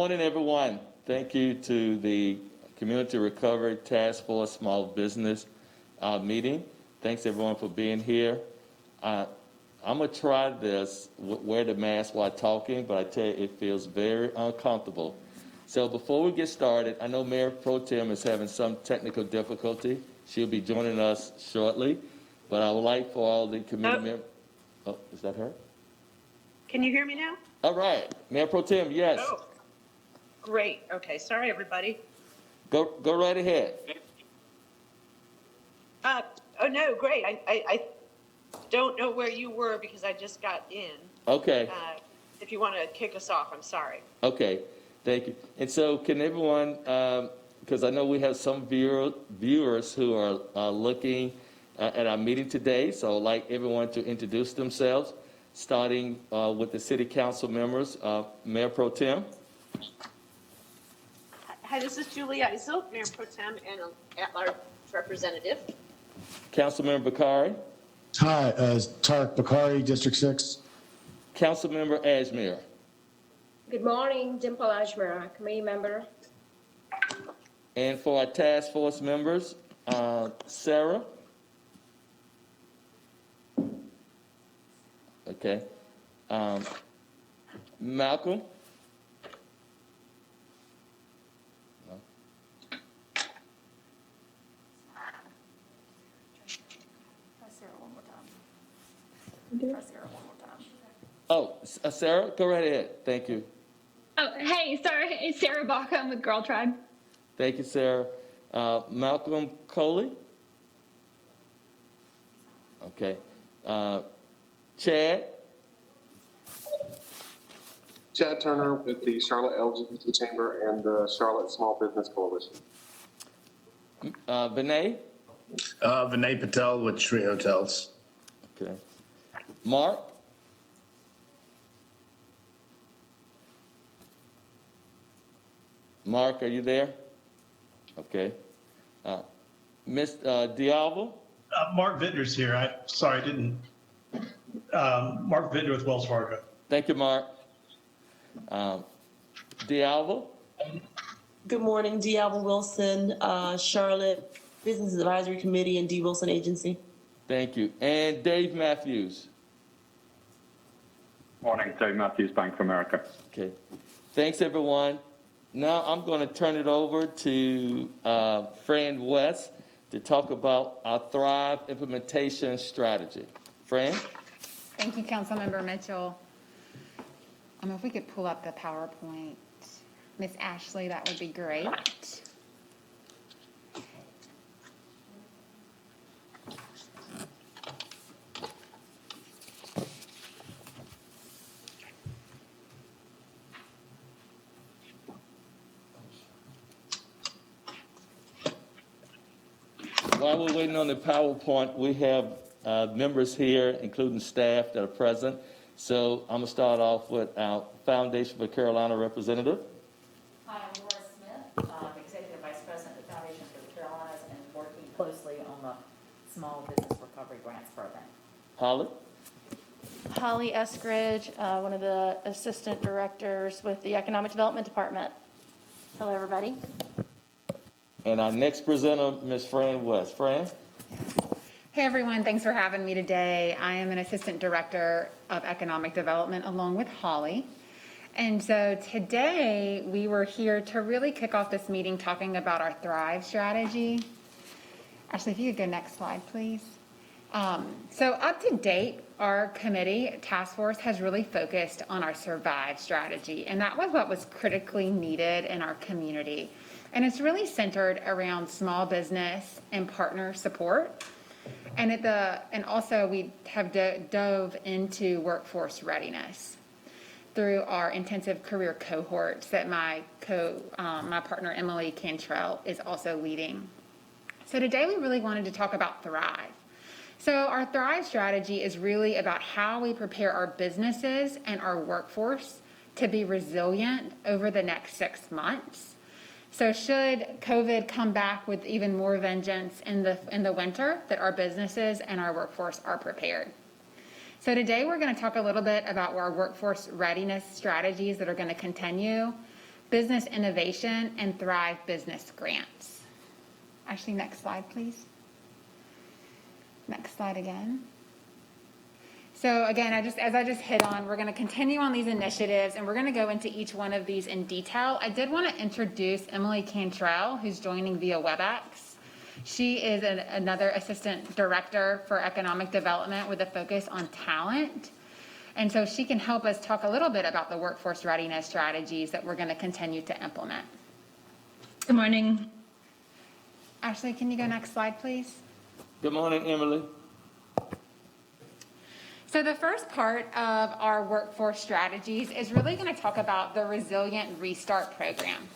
morning, everyone. Thank you to the Community Recovery Task Force Small Business meeting. Thanks, everyone, for being here. I'm going to try this, wear the mask while talking, but I tell you, it feels very uncomfortable. So before we get started, I know Mayor Pro Tem is having some technical difficulty. She'll be joining us shortly, but I would like for all the committee members. Oh, is that her? Can you hear me now? All right, Mayor Pro Tem, yes. Oh, great. Okay, sorry, everybody. Go right ahead. Oh, no, great. I don't know where you were because I just got in. Okay. If you want to kick us off, I'm sorry. Okay, thank you. And so can everyone, because I know we have some viewers who are looking at our meeting today, so I'd like everyone to introduce themselves, starting with the City Council members. Mayor Pro Tem. Hi, this is Julie Eisel, Mayor Pro Tem and at-large representative. Councilmember Bakari. Hi, Tarek Bakari, District 6. Councilmember Ashmere. Good morning, Dimple Ashmere, committee member. And for our task force members, Sarah. Okay. Malcolm. No. Press Sarah one more time. Press Sarah one more time. Oh, Sarah, go right ahead. Thank you. Oh, hey, sorry. It's Sarah Baca. I'm with Girl Tribe. Thank you, Sarah. Malcolm Coley. Okay. Chad. Chad Turner with the Charlotte LGBT Chamber and the Charlotte Small Business Coalition. Vinay. Vinay Patel with Tree Hotels. Okay. Mark. Mark, are you there? Okay. Ms. Dialvo? Mark Vidner's here. I didn't. Mark Vidner with Wells Fargo. Thank you, Mark. Dialvo? Good morning, Dialva Wilson, Charlotte Business Advisory Committee and D. Wilson Agency. Thank you. And Dave Matthews? Morning, Dave Matthews, Bank of America. Okay. Thanks, everyone. Now I'm going to turn it over to Fran West to talk about our Thrive implementation strategy. Fran? Thank you, Councilmember Mitchell. If we could pull up the PowerPoint. Miss Ashley, that would be great. While we're waiting on the PowerPoint, we have members here, including staff that are present. So I'm going to start off with our Foundation for Carolina representative. Hi, I'm Laura Smith, Executive Vice President of the Foundation for the Carolinas and working closely on the Small Business Recovery Grants Program. Holly? Holly Eskridge, one of the Assistant Directors with the Economic Development Department. Hello, everybody. And our next presenter, Ms. Fran West. Fran? Hey, everyone. Thanks for having me today. I am an Assistant Director of Economic Development along with Holly. And so today we were here to really kick off this meeting talking about our Thrive strategy. Ashley, if you could go next slide, please. So up to date, our committee task force has really focused on our Survive strategy. And that was what was critically needed in our community. And it's really centered around small business and partner support. And also we have dove into workforce readiness through our intensive career cohorts that my partner Emily Cantrell is also leading. So today we really wanted to talk about Thrive. So our Thrive strategy is really about how we prepare our businesses and our workforce to be resilient over the next 6 months. So should COVID come back with even more vengeance in the winter, that our businesses and our workforce are prepared. So today we're going to talk a little bit about our workforce readiness strategies that are going to continue business innovation, and Thrive Business grants. Actually, next slide, please. Next slide again. So again, as I just hit on, we're going to continue on these initiatives, and we're going to go into each one of these in detail. I did want to introduce Emily Cantrell, who's joining via WebEx. She is another assistant director for economic development with a focus on talent. And so she can help us talk a little bit about the workforce readiness strategies that we're going to continue to implement. Good morning. Ashley, can you go next slide, please? Good morning, Emily. So the first part of our workforce strategies is really going to talk about the Resilient Restart program.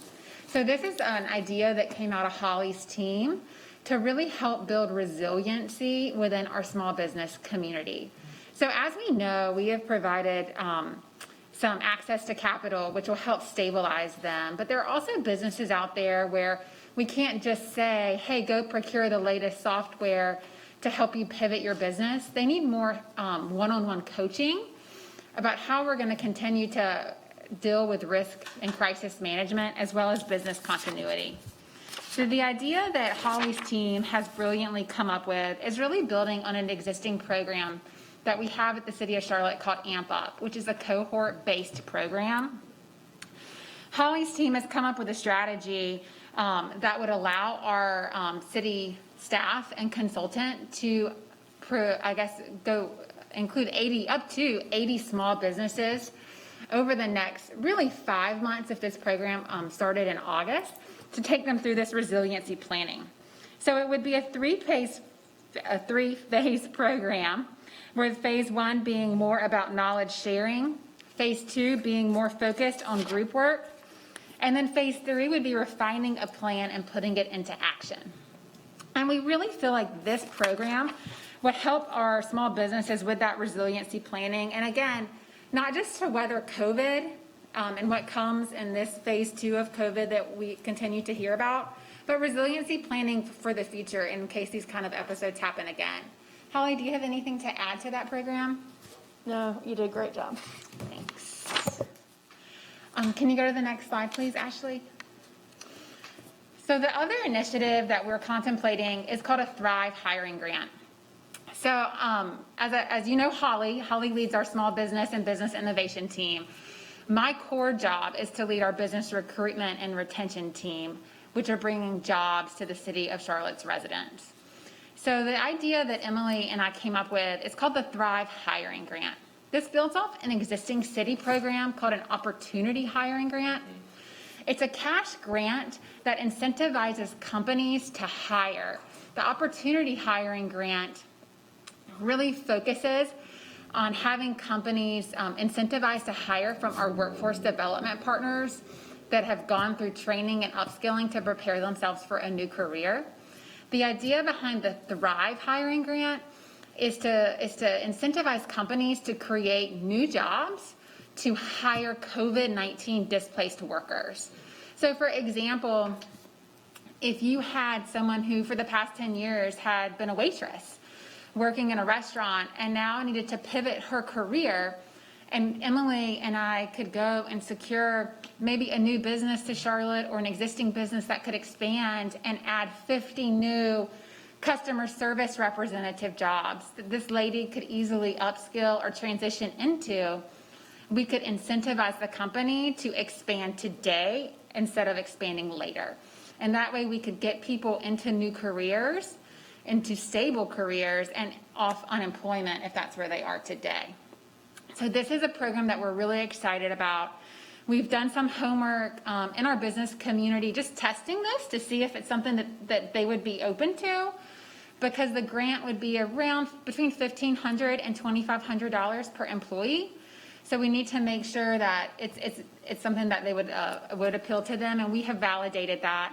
So this is an idea that came out of Holly's team to really help build resiliency within our small business community. So as we know, we have provided some access to capital, which will help stabilize them. But there are also businesses out there where we can't just say, hey, go procure the latest software to help you pivot your business. They need more one-on-one coaching about how we're going to continue to deal with risk and crisis management, as well as business continuity. So the idea that Holly's team has brilliantly come up with is really building on an existing program that we have at the City of Charlotte called AMP Up, which is a cohort-based program. Holly's team has come up with a strategy that would allow our city staff and consultant to, include up to 80 small businesses over the next really 5 months if this program started in August, to take them through this resiliency planning. So it would be a three-phase program, with phase 1 being more about knowledge sharing, phase 2 being more focused on group work, and then phase 3 would be refining a plan and putting it into action. And we really feel like this program would help our small businesses with that resiliency planning. And again, not just to weather COVID and what comes in this phase 2 of COVID that we continue to hear about, but resiliency planning for the future in case these kind of episodes happen again. Holly, do you have anything to add to that program? No, you did a great job. Thanks. Can you go to the next slide, please, Ashley? So the other initiative that we're contemplating is called a Thrive Hiring Grant. So as you know, Holly leads our small business and business innovation team. My core job is to lead our business recruitment and retention team, which are bringing jobs to the City of Charlotte's residents. So the idea that Emily and I came up with is called the Thrive Hiring Grant. This builds off an existing city program called an Opportunity Hiring Grant. It's a cash grant that incentivizes companies to hire. The Opportunity Hiring Grant really focuses on having companies incentivized to hire from our workforce development partners that have gone through training and upskilling to prepare themselves for a new career. The idea behind the Thrive Hiring Grant is to incentivize companies to create new jobs to hire COVID-19 displaced workers. So for example, if you had someone who for the past 10 years had been a waitress working in a restaurant and now needed to pivot her career, and Emily and I could go and secure maybe a new business to Charlotte or an existing business that could expand and add 50 new customer service representative jobs that this lady could easily upskill or transition into, we could incentivize the company to expand today instead of expanding later. And that way we could get people into new careers, into stable careers, and off unemployment if that's where they are today. So this is a program that we're really excited about. We've done some homework in our business community, just testing this to see if it's something that they would be open to, because the grant would be around between $1,500 and $2,500 per employee. So we need to make sure that it's something that they would appeal to them, and we have validated that.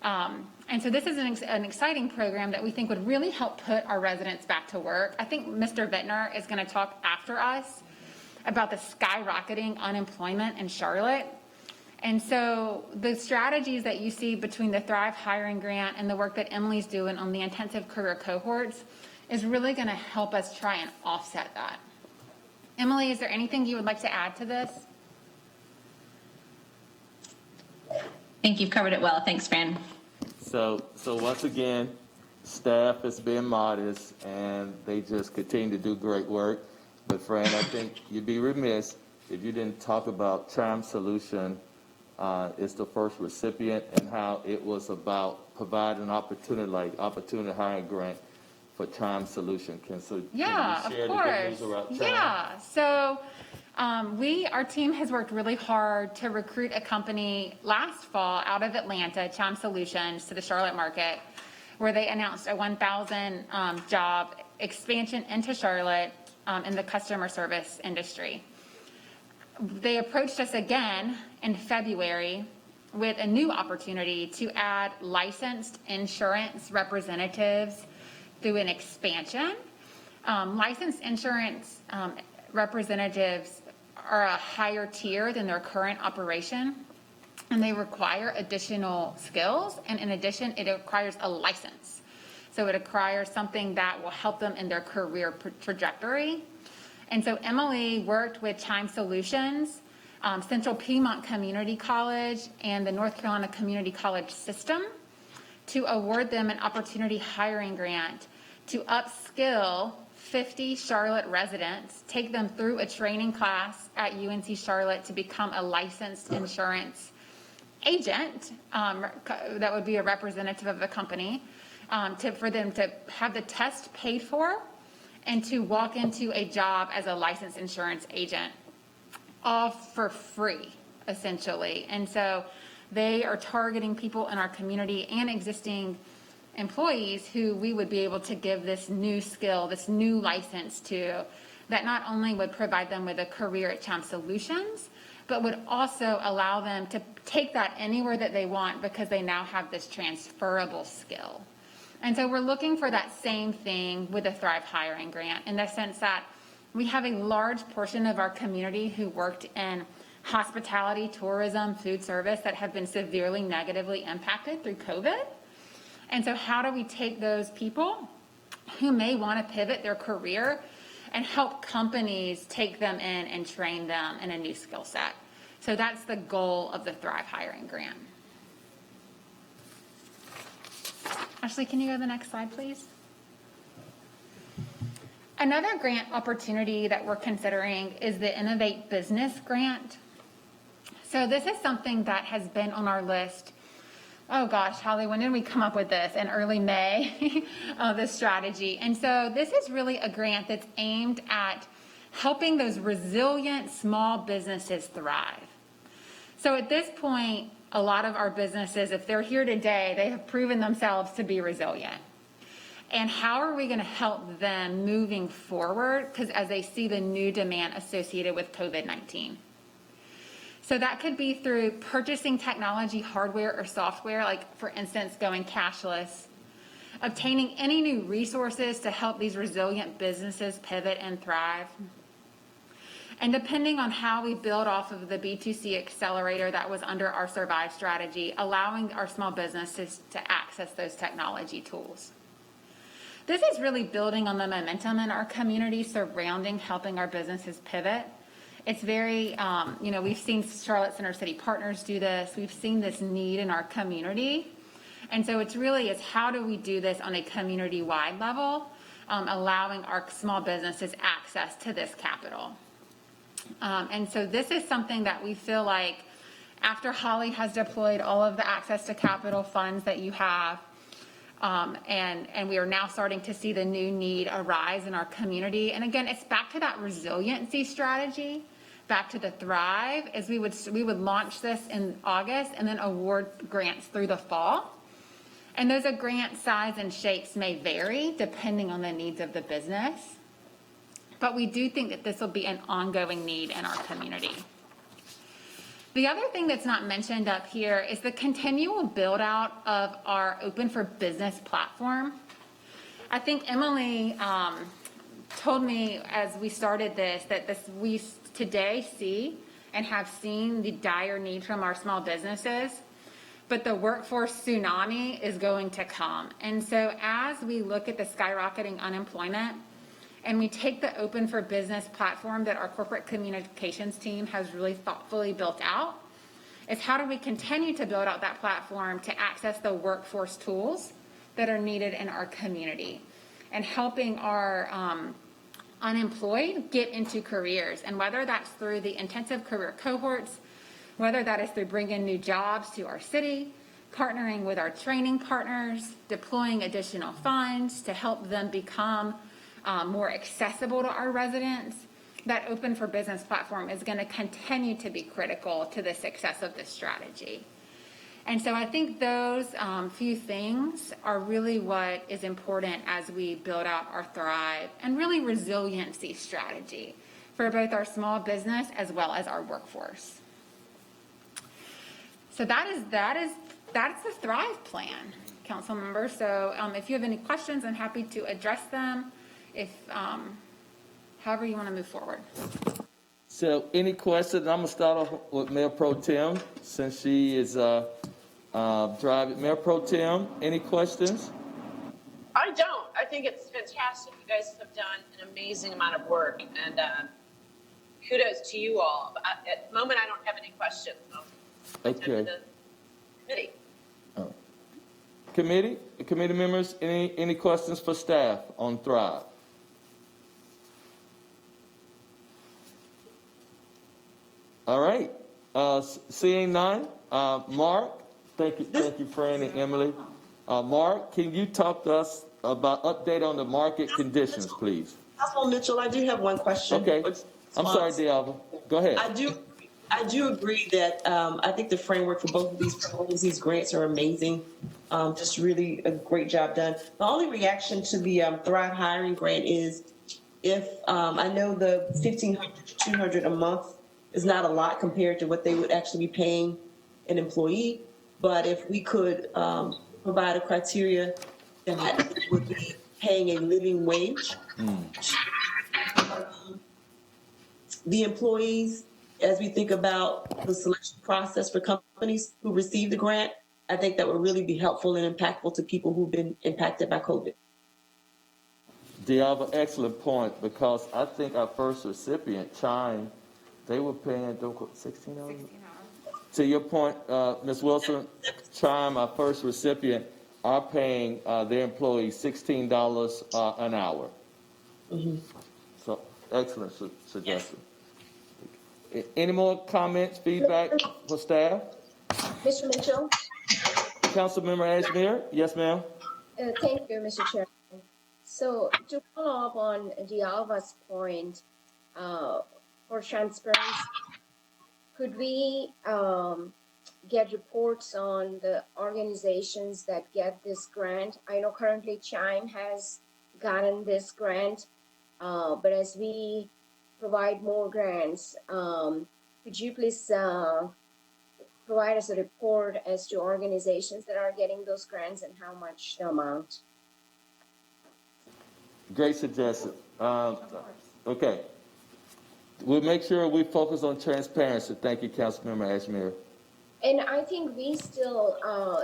And so this is an exciting program that we think would really help put our residents back to work. I think Mr. Bittner is going to talk after us about the skyrocketing unemployment in Charlotte. And so the strategies that you see between the Thrive Hiring Grant and the work that Emily's doing on the intensive career cohorts is really going to help us try and offset that. Emily, is there anything you would like to add to this? think you've covered it well. Thanks, Fran. So once again, staff is being modest and they just continue to do great work. But Fran, I think you'd be remiss if you didn't talk about Chime Solution is the first recipient and how it was about providing an opportunity, like Opportunity Hiring Grant for Chime Solution. Can you Yeah, share of the good course. news about Chime? Yeah. So our team has worked really hard to recruit a company last fall out of Atlanta, Chime Solutions, to the Charlotte market, where they announced a 1,000 job expansion into Charlotte in the customer service industry. They approached us again in February with a new opportunity to add licensed insurance representatives through an expansion. Licensed insurance representatives are a higher tier than their current operation, and they require additional skills, and in addition, it requires a license. So it requires something that will help them in their career trajectory. And so Emily worked with Chime Solutions, Central Piedmont Community College, and the North Carolina Community College System to award them an opportunity hiring grant to upskill 50 Charlotte residents, take them through a training class at UNC Charlotte to become a licensed insurance agent that would be a representative of the company, for them to have the test paid for and to walk into a job as a licensed insurance agent, all for free, essentially. And so they are targeting people in our community and existing employees who we would be able to give this new skill, this new license to, that not only would provide them with a career at Chime Solutions, but would also allow them to take that anywhere that they want because they now have this transferable skill. And so we're looking for that same thing with the Thrive Hiring Grant, in the sense that we have a large portion of our community who worked in hospitality, tourism, food service that have been severely negatively impacted through COVID. And so how do we take those people who may want to pivot their career and help companies take them in and train them in a new skill set? So that's the goal of the Thrive Hiring Grant. Ashley, can you go to the next slide, please? Another grant opportunity that we're considering is the Innovate Business Grant. So this is something that has been on our list. Oh gosh, Holly, when did we come up with this? In early May, this strategy. And so this is really a grant that's aimed at helping those resilient small businesses thrive. So at this point, a lot of our businesses, if they're here today, they have proven themselves to be resilient. And how are we going to help them moving forward? Because as they see the new demand associated with COVID-19. So that could be through purchasing technology, hardware or software, like for instance, going cashless, obtaining any new resources to help these resilient businesses pivot and thrive. And depending on how we build off of the B2C accelerator that was under our Survive strategy, allowing our small businesses to access those technology tools. This is really building on the momentum in our community surrounding helping our businesses pivot. It's very, we've seen Charlotte Center City Partners do this. We've seen this need in our community. And so it's how do we do this on a community-wide level, allowing our small businesses access to this capital. And so this is something that we feel like after Holly has deployed all of the access to capital funds that you have, and we are now starting to see the new need arise in our community. And again, it's back to that resiliency strategy, back to the Thrive, as we would launch this in August and then award grants through the fall. And those grant size and shapes may vary depending on the needs of the business. But we do think that this will be an ongoing need in our community. The other thing that's not mentioned up here is the continual build out of our Open for Business platform. I think Emily told me as we started this that we today see and have seen the dire need from our small businesses, but the workforce tsunami is going to come. And so as we look at the skyrocketing unemployment, and we take the Open for Business platform that our corporate communications team has really thoughtfully built out, is how do we continue to build out that platform to access the workforce tools that are needed in our community, and helping our unemployed get into careers. And whether that's through the intensive career cohorts, whether that is through bringing new jobs to our city, partnering with our training partners, deploying additional funds to help them become more accessible to our residents, that Open for Business platform is going to continue to be critical to the success of this strategy. And so I think those few things are really what is important as we build out our Thrive and really resiliency strategy for both our small business as well as our workforce. So that's the Thrive plan, council members. So if you have any questions, I'm happy to address them. If however you want to move forward. So any questions? I'm going to start off with Mayor Pro Tem, since she is driving. Mayor Pro Tem, any questions? I don't. I think it's fantastic. You guys have done an amazing amount of work, and kudos to you all. At the moment, I don't have any questions. Okay. Committee. Committee members, any questions for staff on Thrive? All right. Seeing none, Mark, thank you, Fran and Emily. Mark, can you talk to us about update on the market conditions, please? Councilman Mitchell, I do have one question. Okay. I'm sorry, D'Alva. Go ahead. I do agree that I think the framework for both of these programs, these grants are amazing. Just really a great job done. The only reaction to the Thrive Hiring Grant is if I know the $1,500 to $200 a month is not a lot compared to what they would actually be paying an employee, but if we could provide a criteria that would be paying a living wage, the employees, as we think about the selection process for companies who receive the grant, I think that would really be helpful and impactful to people who've been impacted by COVID. D'Alva, excellent point, because I think our first recipient, Chime, they were paying $16. To your point, Ms. Wilson, Chime, our first recipient, are paying their employees $16 an hour. Mm-hmm. So, excellent suggestion. Yes. Any more comments, feedback for staff? Mr. Mitchell? Councilmember Ashmere? Yes, ma'am. Thank you, Mr. Chairman. So to follow up on D'Alva's point, for transparency, could we get reports on the organizations that get this grant? I know currently Chime has gotten this grant, but as we provide more grants, could you please provide us a report as to organizations that are getting those grants and how much the amount? Great suggestion. Okay. We'll make sure we focus on transparency. Thank you, Councilmember Ashmere. And I think we still,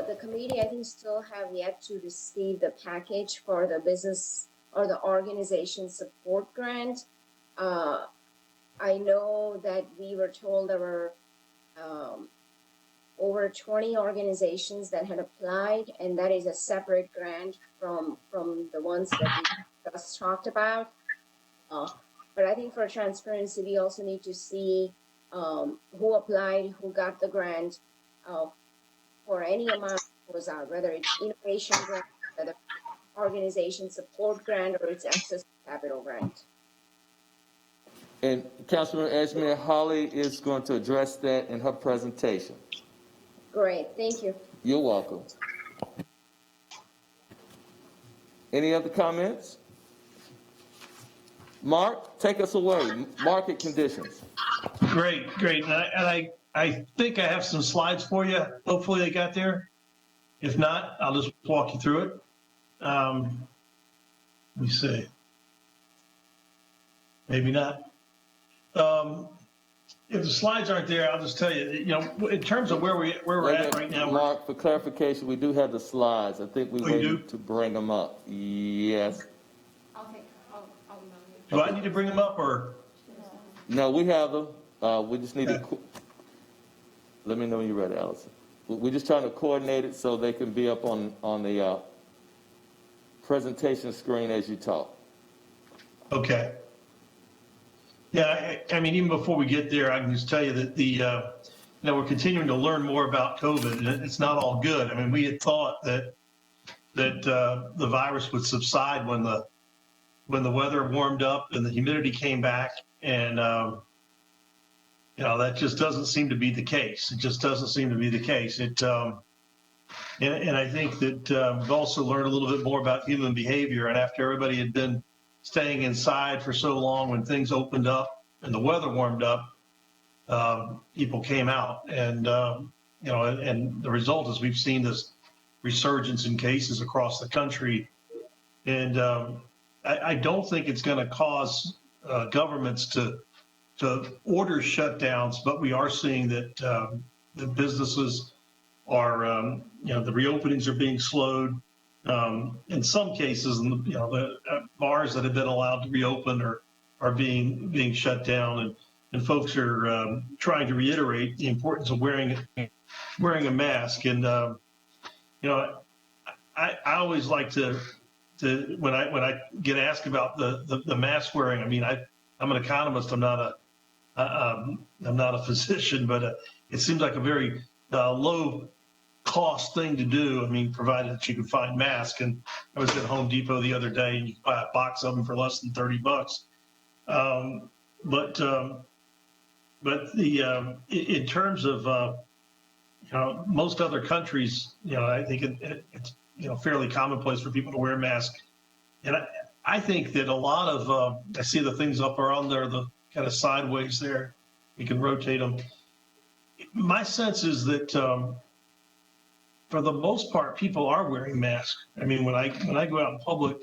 the committee, I think still have yet to receive the package for the business or the organization support grant. I know that we were told there were over 20 organizations that had applied, and that is a separate grant from the ones that we just talked about. But I think for transparency, we also need to see who applied, who got the grant for any amount that was out, whether it's innovation grant, whether organization support grant, or it's access to capital grant. And Councilmember Ashmere, Holly is going to address that in her presentation. Great, thank you. You're welcome. Any other comments? Mark, take us away. Market conditions. Great. And I think I have some slides for you. Hopefully they got there. If not, I'll just walk you through it. Let me see. Maybe not. If the slides aren't there, I'll just tell you, in terms of where we're at right now. Mark, for clarification, we do have the slides. I think we waited to bring them up. Yes. Do I need to bring them up or? No, we have them. We just need to. Let me know when you're ready, Allison. We're just trying to coordinate it so they can be up on the presentation screen as you talk. Okay. Yeah, I mean, even before we get there, I can just tell you that we're continuing to learn more about COVID, and it's not all good. I mean, we had thought that the virus would subside when the weather warmed up and the humidity came back, and that just doesn't seem to be the case. It just doesn't seem to be the case. And I think that we've also learned a little bit more about human behavior. And after everybody had been staying inside for so long, when things opened up and the weather warmed up, people came out. And and the result is we've seen this resurgence in cases across the country. And I don't think it's going to cause governments to order shutdowns, but we are seeing that the businesses are, the reopenings are being slowed. In some cases, the bars that have been allowed to reopen are being shut down, and folks are trying to reiterate the importance of wearing a mask. And I always like to when I get asked about the mask wearing. I mean, I'm an economist. I'm not a physician, but it seems like a very low cost thing to do. I mean, provided that you can find masks. And I was at Home Depot the other day, and you can buy a box of them for less than $30. But in terms of most other countries, I think it's fairly commonplace for people to wear masks. And I think that a lot of I see the things up around there, the kind of sideways there. You can rotate them. My sense is that for the most part, people are wearing masks. I mean, when I go out in public,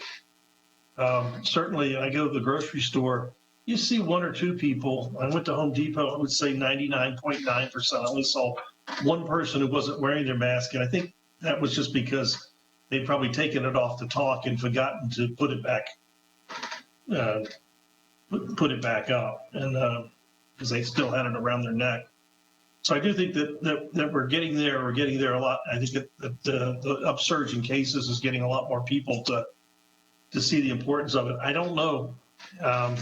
certainly I go to the grocery store, you see one or two people. I went to Home Depot, I would say 99.9%. I only saw one person who wasn't wearing their mask. And I think that was just because they'd probably taken it off the talk and forgotten to put it back up, and because they still had it around their neck. So I do think that we're getting there. We're getting there a lot. I think that the upsurge in cases is getting a lot more people to see the importance of it. I don't know. I'm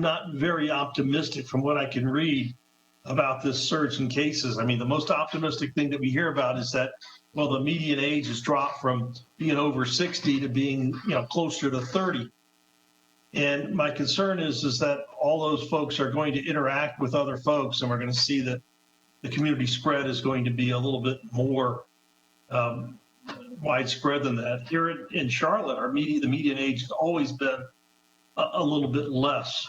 not very optimistic from what I can read about this surge in cases. I mean, the most optimistic thing that we hear about is that, well, the median age has dropped from being over 60 to being, closer to 30. And my concern is that all those folks are going to interact with other folks, and we're going to see that the community spread is going to be a little bit more widespread than that. Here in Charlotte, the median age has always been a little bit less.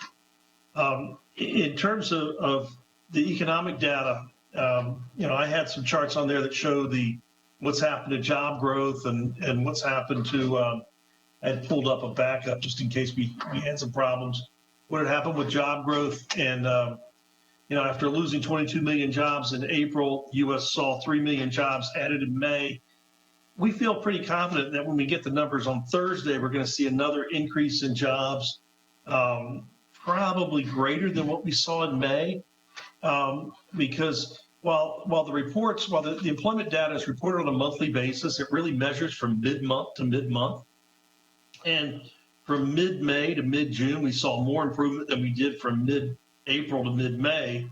In terms of the economic data, I had some charts on there that show what's happened to job growth and what's happened to, I had pulled up a backup just in case we had some problems. What had happened with job growth, and after losing 22 million jobs in April, U.S. saw 3 million jobs added in May. We feel pretty confident that when we get the numbers on Thursday, we're going to see another increase in jobs, probably greater than what we saw in May, because while the employment data is reported on a monthly basis, it really measures from mid-month to mid-month. And from mid-May to mid-June, we saw more improvement than we did from mid-April to mid-May.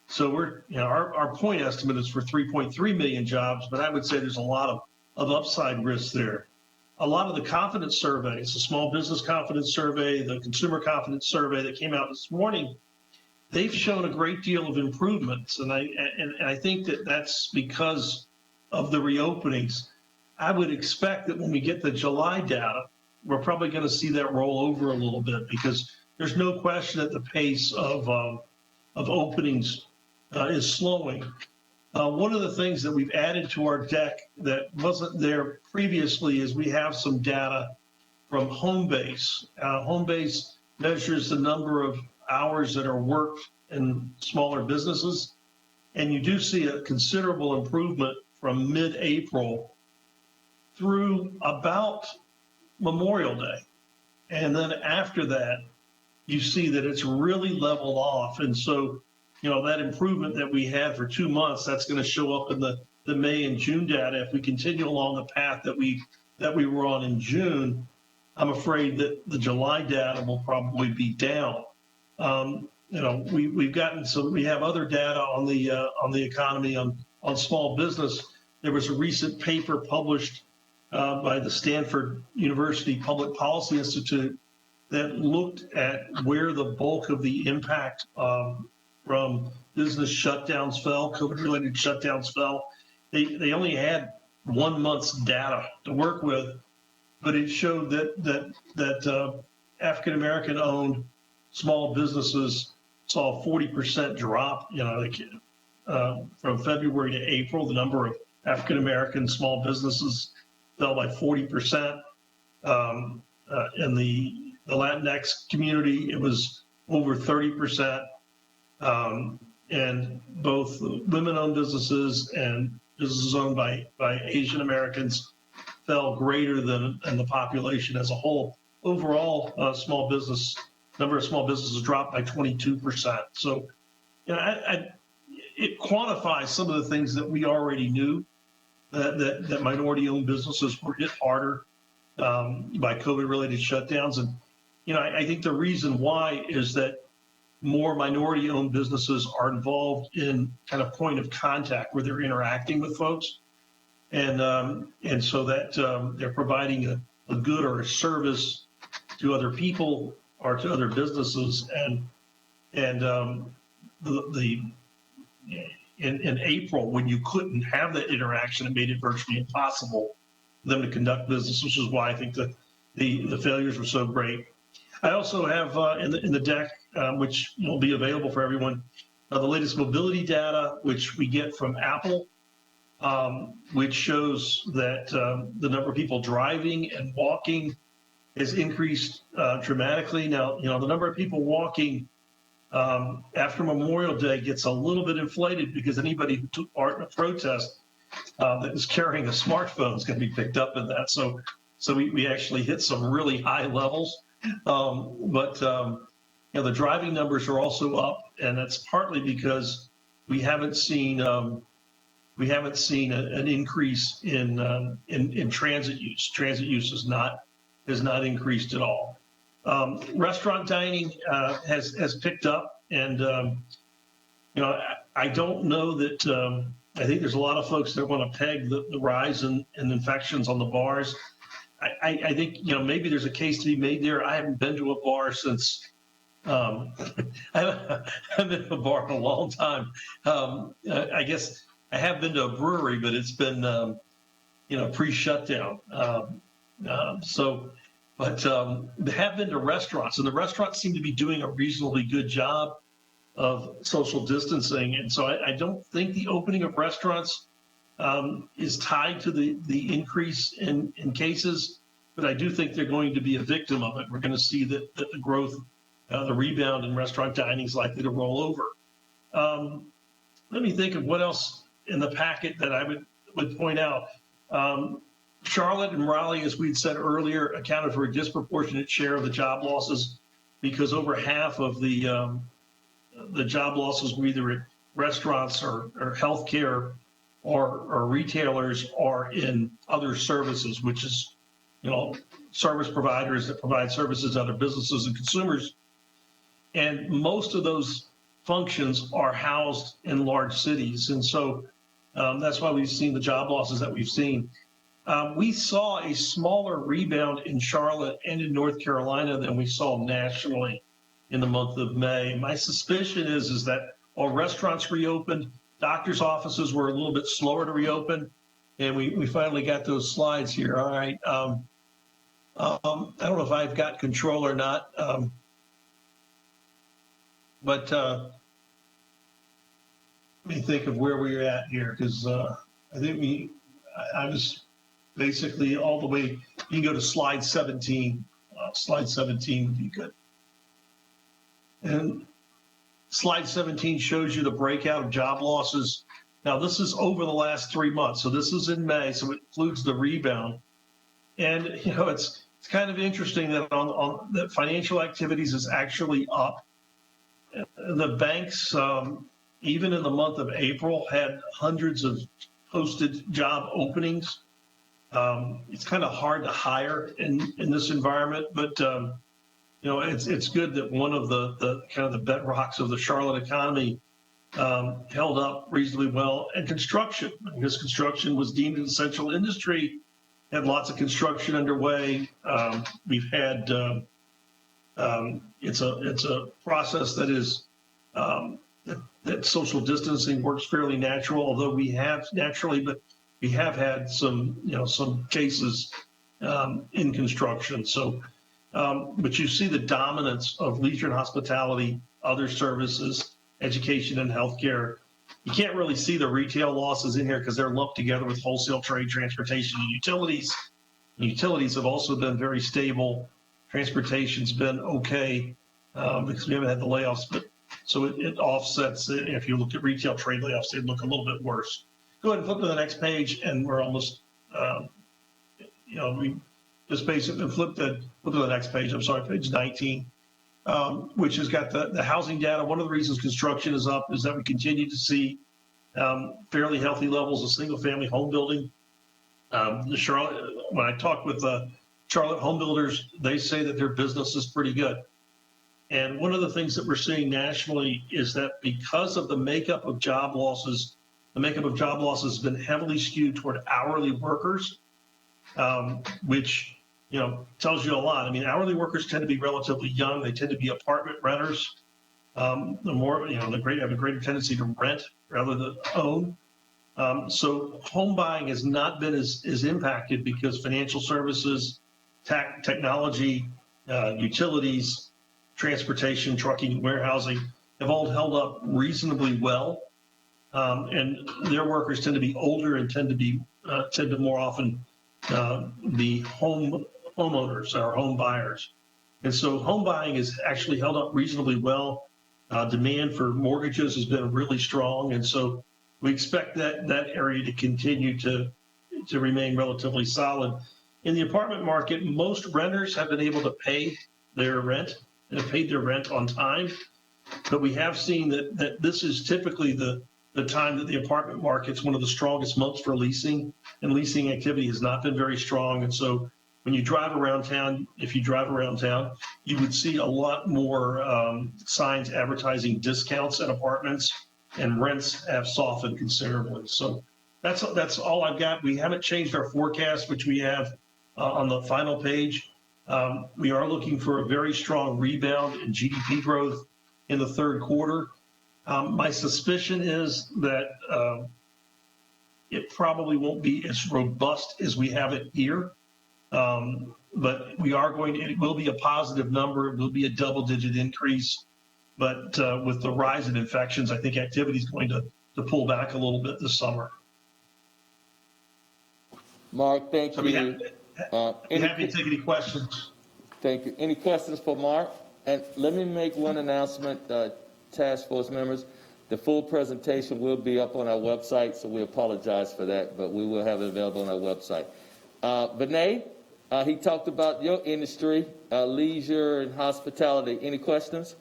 So our point estimate is for 3.3 million jobs, but I would say there's a lot of upside risk there. A lot of the confidence surveys, the small business confidence survey, the consumer confidence survey that came out this morning, they've shown a great deal of improvements. And I think that that's because of the reopenings. I would expect that when we get the July data, we're probably going to see that roll over a little bit, because there's no question that the pace of openings is slowing. One of the things that we've added to our deck that wasn't there previously is we have some data from Homebase. Homebase measures the number of hours that are worked in smaller businesses, and you do see a considerable improvement from mid-April through about Memorial Day. And then after that, you see that it's really leveled off. And so that improvement that we had for 2 months, that's going to show up in the May and June data. If we continue along the path that we were on in June, I'm afraid that the July data will probably be down. We have other data on the economy on small business. There was a recent paper published by the Stanford University Public Policy Institute that looked at where the bulk of the impact from business shutdowns fell, COVID-related shutdowns fell. They only had 1 month's data to work with, but it showed that African American owned small businesses saw a 40% drop. From February to April, the number of African American small businesses fell by 40%. In the Latinx community, it was over 30%. And both women-owned businesses and businesses owned by Asian Americans fell greater than the population as a whole. Overall, number of small businesses dropped by 22%. So, it quantifies some of the things that we already knew, that minority-owned businesses were hit harder by COVID-related shutdowns. And, I think the reason why is that more minority-owned businesses are involved in kind of point of contact where they're interacting with folks. And so that they're providing a good or a service to other people or to other businesses. In April, when you couldn't have that interaction, it made it virtually impossible for them to conduct business, which is why I think the failures were so great. I also have in the deck, which will be available for everyone, the latest mobility data, which we get from Apple, which shows that the number of people driving and walking has increased dramatically. Now, the number of people walking after Memorial Day gets a little bit inflated because anybody who took part in a protest that was carrying a smartphone is going to be picked up in that. So we actually hit some really high levels. But the driving numbers are also up, and that's partly because we haven't seen an increase in transit use. Transit use has not increased at all. Restaurant dining has picked up, and I don't know that. I think there's a lot of folks that want to peg the rise in infections on the bars. I think maybe there's a case to be made there. I haven't been to a bar since I haven't been to a bar in a long time. I guess I have been to a brewery, but it's been pre-shutdown. But they have been to restaurants, and the restaurants seem to be doing a reasonably good job of social distancing. And so I don't think the opening of restaurants is tied to the increase in cases, but I do think they're going to be a victim of it. We're going to see that the growth, the rebound in restaurant dining is likely to roll over. Let me think of what else in the packet that I would point out. Charlotte and Raleigh, as we'd said earlier, accounted for a disproportionate share of the job losses because over half of the job losses were either at restaurants or healthcare or retailers or in other services, which is, service providers that provide services to other businesses and consumers. And most of those functions are housed in large cities. And so that's why we've seen the job losses that we've seen. We saw a smaller rebound in Charlotte and in North Carolina than we saw nationally in the month of May. My suspicion is that while restaurants reopened, doctors' offices were a little bit slower to reopen, and we finally got those slides here. All right. I don't know if I've got control or not, but let me think of where we're at here, because I think I was basically all the way. You can go to slide 17. Slide 17 would be good. And slide 17 shows you the breakout of job losses. Now, this is over the last 3 months. So this is in May, so it includes the rebound. And, it's kind of interesting that on that financial activities is actually up. the banks, even in the month of April, had hundreds of posted job openings. It's kind of hard to hire in this environment, but it's good that one of the kind of the bedrocks of the Charlotte economy held up reasonably well. And construction, because construction was deemed an essential industry, had lots of construction underway. We've had it's a process that is that social distancing works fairly natural, although we have had some cases in construction. So, but you see the dominance of leisure and hospitality, other services, education and healthcare. You can't really see the retail losses in here because they're lumped together with wholesale trade, transportation, and utilities. Utilities have also been very stable. Transportation's been okay because we haven't had the layoffs, but so it offsets it. If you look at retail trade layoffs, they look a little bit worse. Go ahead and flip to the next page, and we're almost, we just basically flip to the next page. I'm sorry, page 19, which has got the housing data. One of the reasons construction is up is that we continue to see fairly healthy levels of single-family home building. When I talk with the Charlotte home builders, they say that their business is pretty good. And one of the things that we're seeing nationally is that because of the makeup of job losses, has been heavily skewed toward hourly workers, which tells you a lot. I mean, hourly workers tend to be relatively young. They tend to be apartment renters. Have a greater tendency to rent rather than own. So home buying has not been as impacted because financial services, technology, utilities, transportation, trucking, warehousing have all held up reasonably well. And their workers tend to be older and tend to more often be homeowners or home buyers. And so home buying has actually held up reasonably well. Demand for mortgages has been really strong. And so we expect that area to continue to remain relatively solid. In the apartment market, most renters have been able to pay their rent and have paid their rent on time. But we have seen that this is typically the time that the apartment market's one of the strongest months for leasing, and leasing activity has not been very strong. And so when you drive around town, you would see a lot more signs advertising discounts at apartments, and rents have softened considerably. So that's all I've got. We haven't changed our forecast, which we have on the final page. We are looking for a very strong rebound in GDP growth in the third quarter. My suspicion is that it probably won't be as robust as we have it here. But it will be a positive number. It will be a double-digit increase. But with the rise in infections, I think activity is going to pull back a little bit this summer. Mark, thank you. Happy to take any questions. Thank you. Any questions for Mark? And let me make one announcement, task force members. The full presentation will be up on our website, so we apologize for that, but we will have it available on our website. Vinay, he talked about your industry, leisure and hospitality. Any questions?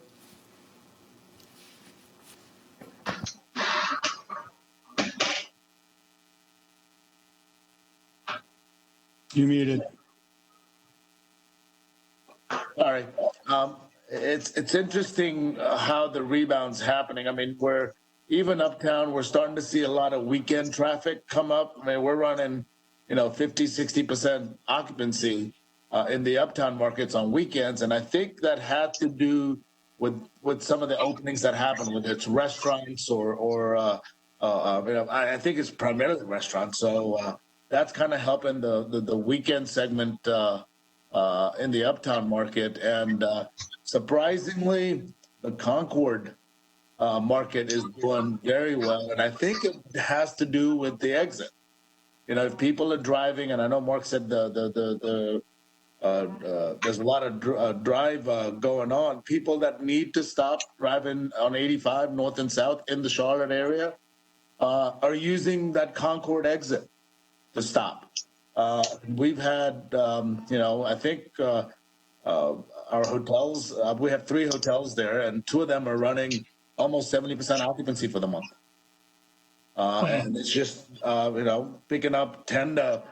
You muted. Sorry. It's interesting how the rebound's happening. I mean, we're even uptown, we're starting to see a lot of weekend traffic come up. I mean, we're running, 50, 60% occupancy in the uptown markets on weekends. And I think that had to do with some of the openings that happened, whether it's restaurants or I think it's primarily restaurants. So that's kind of helping the weekend segment in the uptown market. And surprisingly, the Concord market is doing very well. And I think it has to do with the exit. If people are driving, and I know Mark said there's a lot of drive going on. People that need to stop driving on 85 north and south in the Charlotte area are using that Concord exit to stop. We've had, I think our hotels. We have 3 hotels there, and 2 of them are running almost 70% occupancy for the month. And it's just, picking up 10 to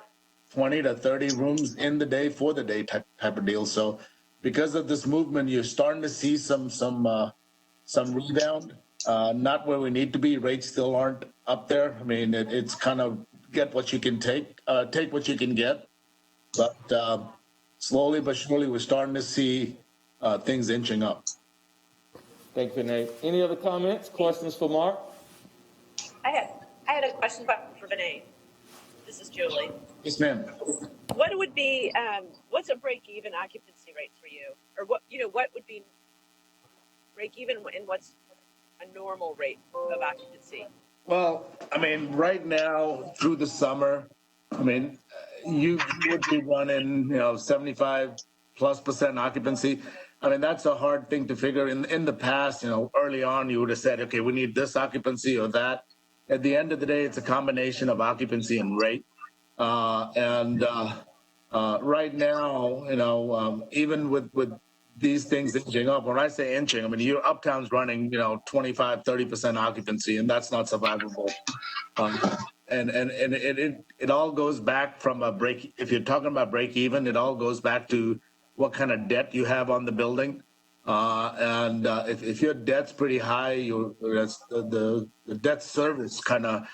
20 to 30 rooms in the day for the day type of deal. So because of this movement, you're starting to see some rebound. Not where we need to be. Rates still aren't up there. I mean, it's kind of get what you can take what you can get. But slowly but surely, we're starting to see things inching up. Thank you, Vinay. Any other comments, questions for Mark? I had a question for Vinay. This is Julie. Yes, ma'am. What would be what's a break-even occupancy rate for you, or what would be break-even, and what's a normal rate of occupancy? Well, I mean, right now through the summer, I mean, you would be running 75+% occupancy. I mean, that's a hard thing to figure. In the past, early on, you would have said, okay, we need this occupancy or that. At the end of the day, it's a combination of occupancy and rate. Right now, even with these things inching up, when I say inching, I mean, your Uptown's running, 25-30% occupancy, and that's not survivable. And it all goes back from if you're talking about break even, it all goes back to what kind of debt you have on the building. If your debt's pretty high, the debt service kind of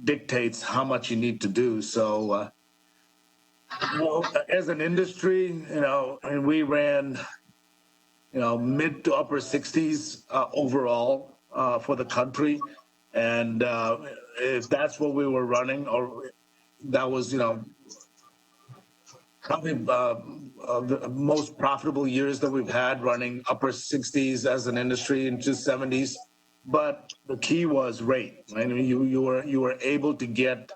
dictates how much you need to do. So, as an industry, and we ran, mid to upper 60s overall for the country, and if that's what we were running, or that was, probably the most profitable years that we've had, running upper 60s as an industry into 70s. But the key was rate. I mean, you were able to get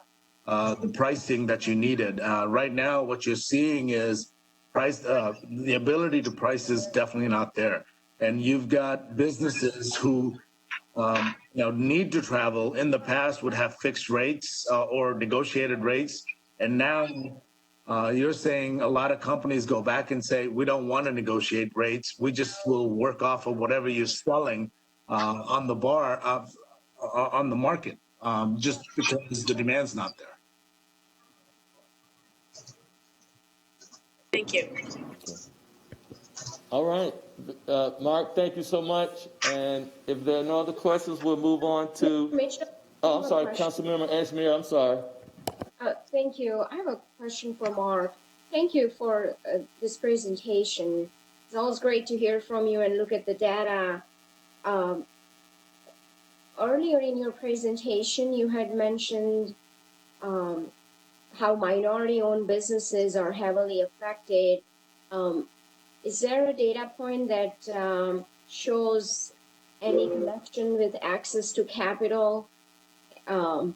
the pricing that you needed. Right now, what you're seeing is price. The ability to price is definitely not there, and you've got businesses who need to travel. In the past, would have fixed rates or negotiated rates, and now. You're saying a lot of companies go back and say, we don't want to negotiate rates. We just will work off of whatever you're selling on the on the market, just because the demand's not there. Thank you. All right. Mark, thank you so much. And if there are no other questions, we'll move on to... I'm sorry, Councilmember Ashmere, I'm sorry. Thank you. I have a question for Mark. Thank you for this presentation. It's always great to hear from you and look at the data. Earlier in your presentation, you had mentioned how minority-owned businesses are heavily affected. Is there a data point that shows any connection with access to capital? I'm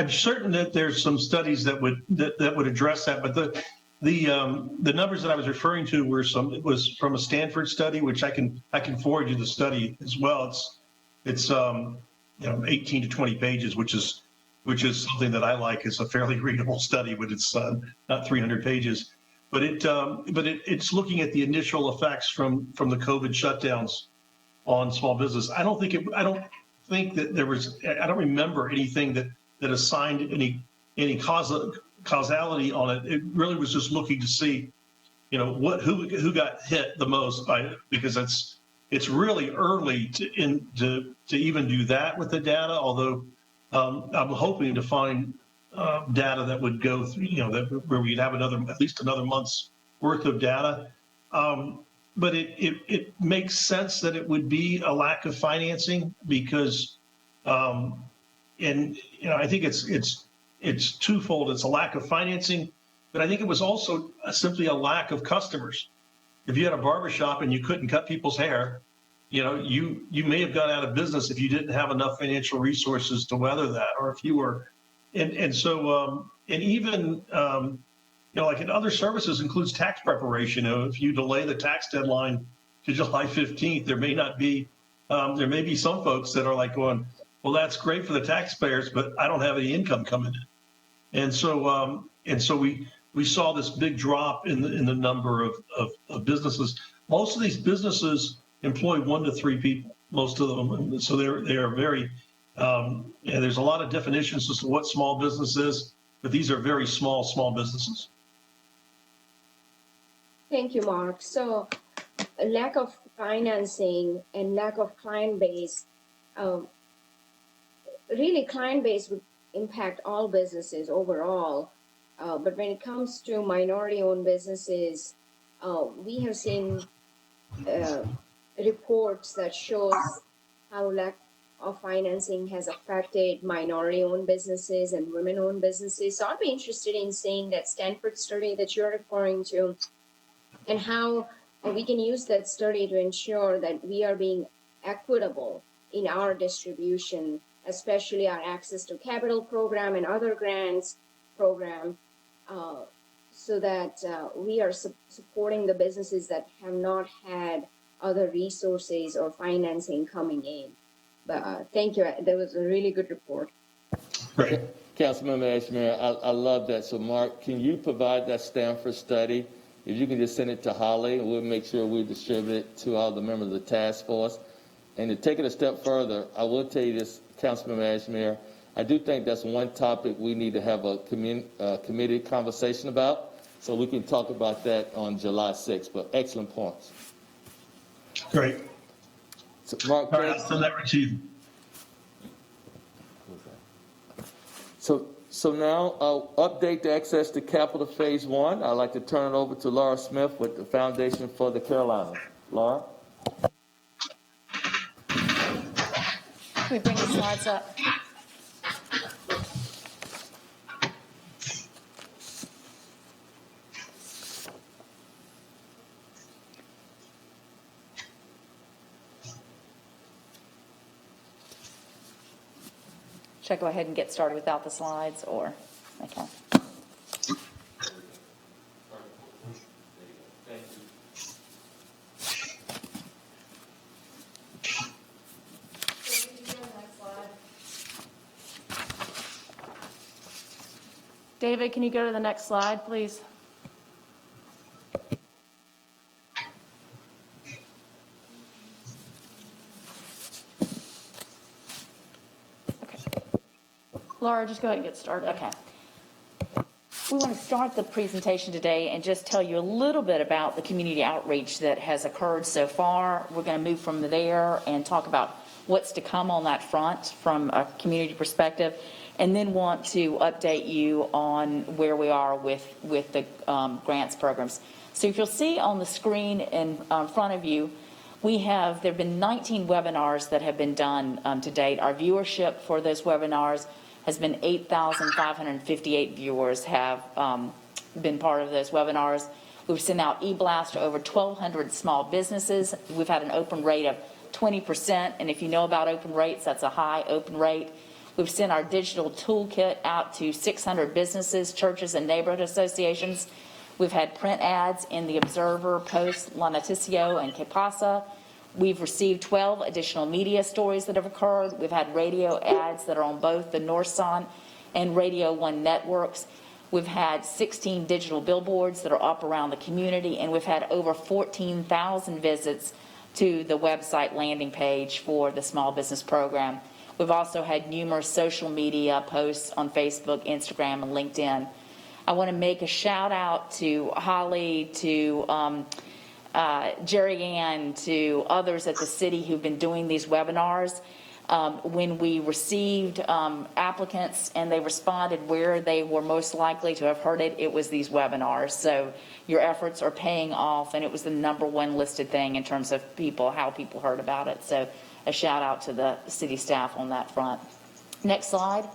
certain that there's some studies that would address that, but the numbers that I was referring to it was from a Stanford study, which I can forward you the study as well. It's 18 to 20 pages, which is something that I like. It's a fairly readable study, but it's not 300 pages. But it's looking at the initial effects from the COVID shutdowns on small business. I don't think that there was. I don't remember anything that assigned any causality on it. It really was just looking to see, who got hit the most by it, because it's really early to even do that with the data. Although I'm hoping to find data that would go through, where we'd have at least another month's worth of data. But it makes sense that it would be a lack of financing because, I think it's twofold. It's a lack of financing, but I think it was also simply a lack of customers. If you had a barbershop and you couldn't cut people's hair, you may have gone out of business if you didn't have enough financial resources to weather that, or if you were, and even. Like in other services includes tax preparation. If you delay the tax deadline to July 15th, there may be some folks that are like going, well, that's great for the taxpayers, but I don't have any income coming in. And so we saw this big drop in the number of businesses. Most of these businesses employ 1 to 3 people, most of them. So they are very, and there's a lot of definitions as to what small business is, but these are very small businesses. Thank you, Mark. So a lack of financing and lack of client base, really client base would impact all businesses overall. But when it comes to minority-owned businesses, we have seen reports that shows how lack of financing has affected minority-owned businesses and women-owned businesses. So I'd be interested in seeing that Stanford study that you're referring to, and how we can use that study to ensure that we are being equitable in our distribution, especially our access to capital program and other grants program, so that we are supporting the businesses that have not had other resources or financing coming in. But thank you. That was a really good report. Great. Councilmember Ashmere, I love that. So, Mark, can you provide that Stanford study? If you can just send it to Holly, and we'll make sure we distribute it to all the members of the task force. And to take it a step further, I will tell you this, Councilmember Ashmere, I do think that's one topic we need to have a committee conversation about, so we can talk about that on July 6th. But excellent points. Great. So, Mark, all right, I'll send that right to you. So now I'll update the access to capital phase 1. I'd like to turn it over to Laura Smith with the Foundation for the Carolinas. Laura? Can we bring the slides up? Should I go ahead and get started without the slides, or okay? David, can you go to the next slide, please? Laura, just go ahead and get started. Okay. We want to start the presentation today and just tell you a little bit about the community outreach that has occurred so far. We're going to move from there and talk about what's to come on that front from a community perspective, and then want to update you on where we are with the grants programs. So if you'll see on the screen in front of you, there have been 19 webinars that have been done to date. Our viewership for those webinars has been 8,558 viewers have been part of those webinars. We've sent out e-blast to over 1,200 small businesses. We've had an open rate of 20%, and if you know about open rates, that's a high open rate. We've sent our digital toolkit out to 600 businesses, churches, and neighborhood associations. We've had print ads in the Observer, Post, La Noticia, and Que Pasa. We've received 12 additional media stories that have occurred. We've had radio ads that are on both the Northson and Radio 1 networks. We've had 16 digital billboards that are up around the community, and we've had over 14,000 visits to the website landing page for the small business program. We've also had numerous social media posts on Facebook, Instagram, and LinkedIn. I want to make a shout out to Holly, to Jerry Ann, to others at the city who've been doing these webinars. When we received applicants and they responded where they were most likely to have heard it, it was these webinars. So your efforts are paying off, and it was the #1 listed thing in terms of how people heard about it. So a shout out to the city staff on that front. Next slide.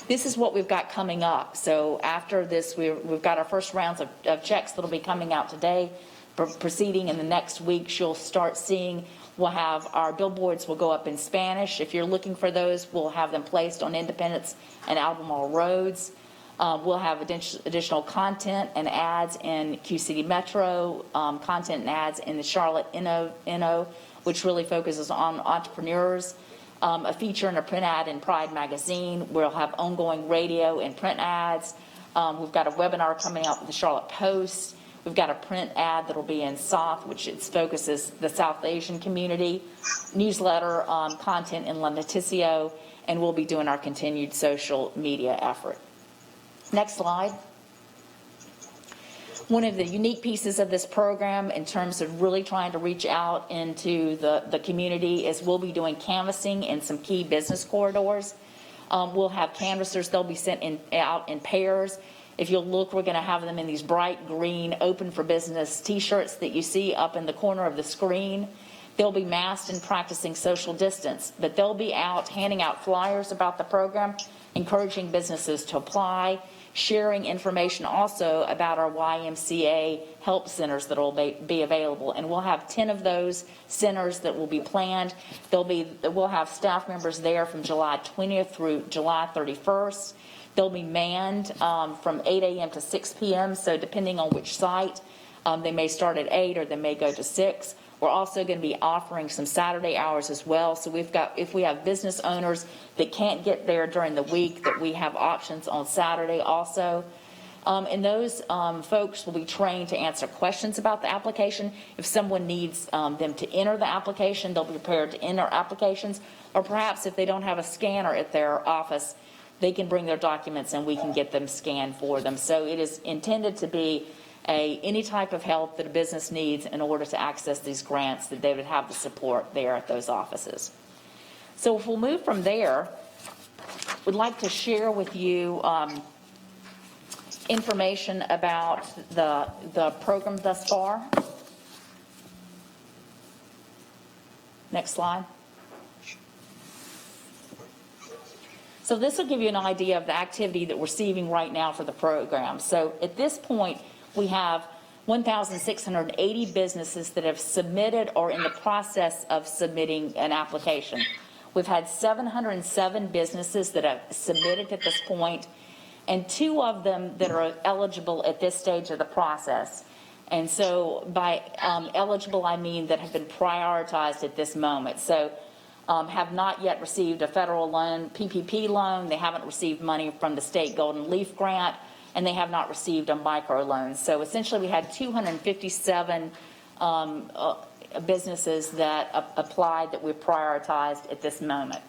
This is what we've got coming up. So after this, we've got our first rounds of checks that'll be coming out today. Proceeding in the next week, you'll start seeing, we'll have our billboards will go up in Spanish. If you're looking for those, we'll have them placed on Independence and Albemarle roads. We'll have additional content and ads in Q City Metro, content and ads in the Charlotte NO, which really focuses on entrepreneurs. A feature and a print ad in Pride Magazine. We'll have ongoing radio and print ads. We've got a webinar coming out with the Charlotte Post. We've got a print ad that'll be in South, which it focuses the South Asian community, newsletter content in La Noticio, and we'll be doing our continued social media effort. Next slide. One of the unique pieces of this program in terms of really trying to reach out into the community is we'll be doing canvassing in some key business corridors. We'll have canvassers, they'll be sent out in pairs. If you'll look, we're going to have them in these bright green open for business t-shirts that you see up in the corner of the screen. They'll be masked and practicing social distance, but they'll be out handing out flyers about the program, encouraging businesses to apply, sharing information also about our YMCA help centers that will be available. And we'll have 10 of those centers that will be planned. We'll have staff members there from July 20th through July 31st. They'll be manned from 8 a.m. to 6 p.m. So depending on which site, they may start at 8 or they may go to 6. We're also going to be offering some Saturday hours as well. So if we have business owners that can't get there during the week, that we have options on Saturday also. And those folks will be trained to answer questions about the application. If someone needs them to enter the application, they'll be prepared to enter applications. Or perhaps if they don't have a scanner at their office, they can bring their documents and we can get them scanned for them. So it is intended to be any type of help that a business needs in order to access these grants, that they would have the support there at those offices. So if we'll move from there, we'd like to share with you information about the program thus far. Next slide. So this will give you an idea of the activity that we're seeing right now for the program. So at this point, we have 1,680 businesses that have submitted or in the process of submitting an application. We've had 707 businesses that have submitted at this point, and 2 of them that are eligible at this stage of the process. And so by eligible, I mean that have been prioritized at this moment. So have not yet received a federal loan, PPP loan. They haven't received money from the state Golden Leaf Grant, and they have not received a micro loan. So essentially we had 257 businesses that applied that we prioritized at this moment.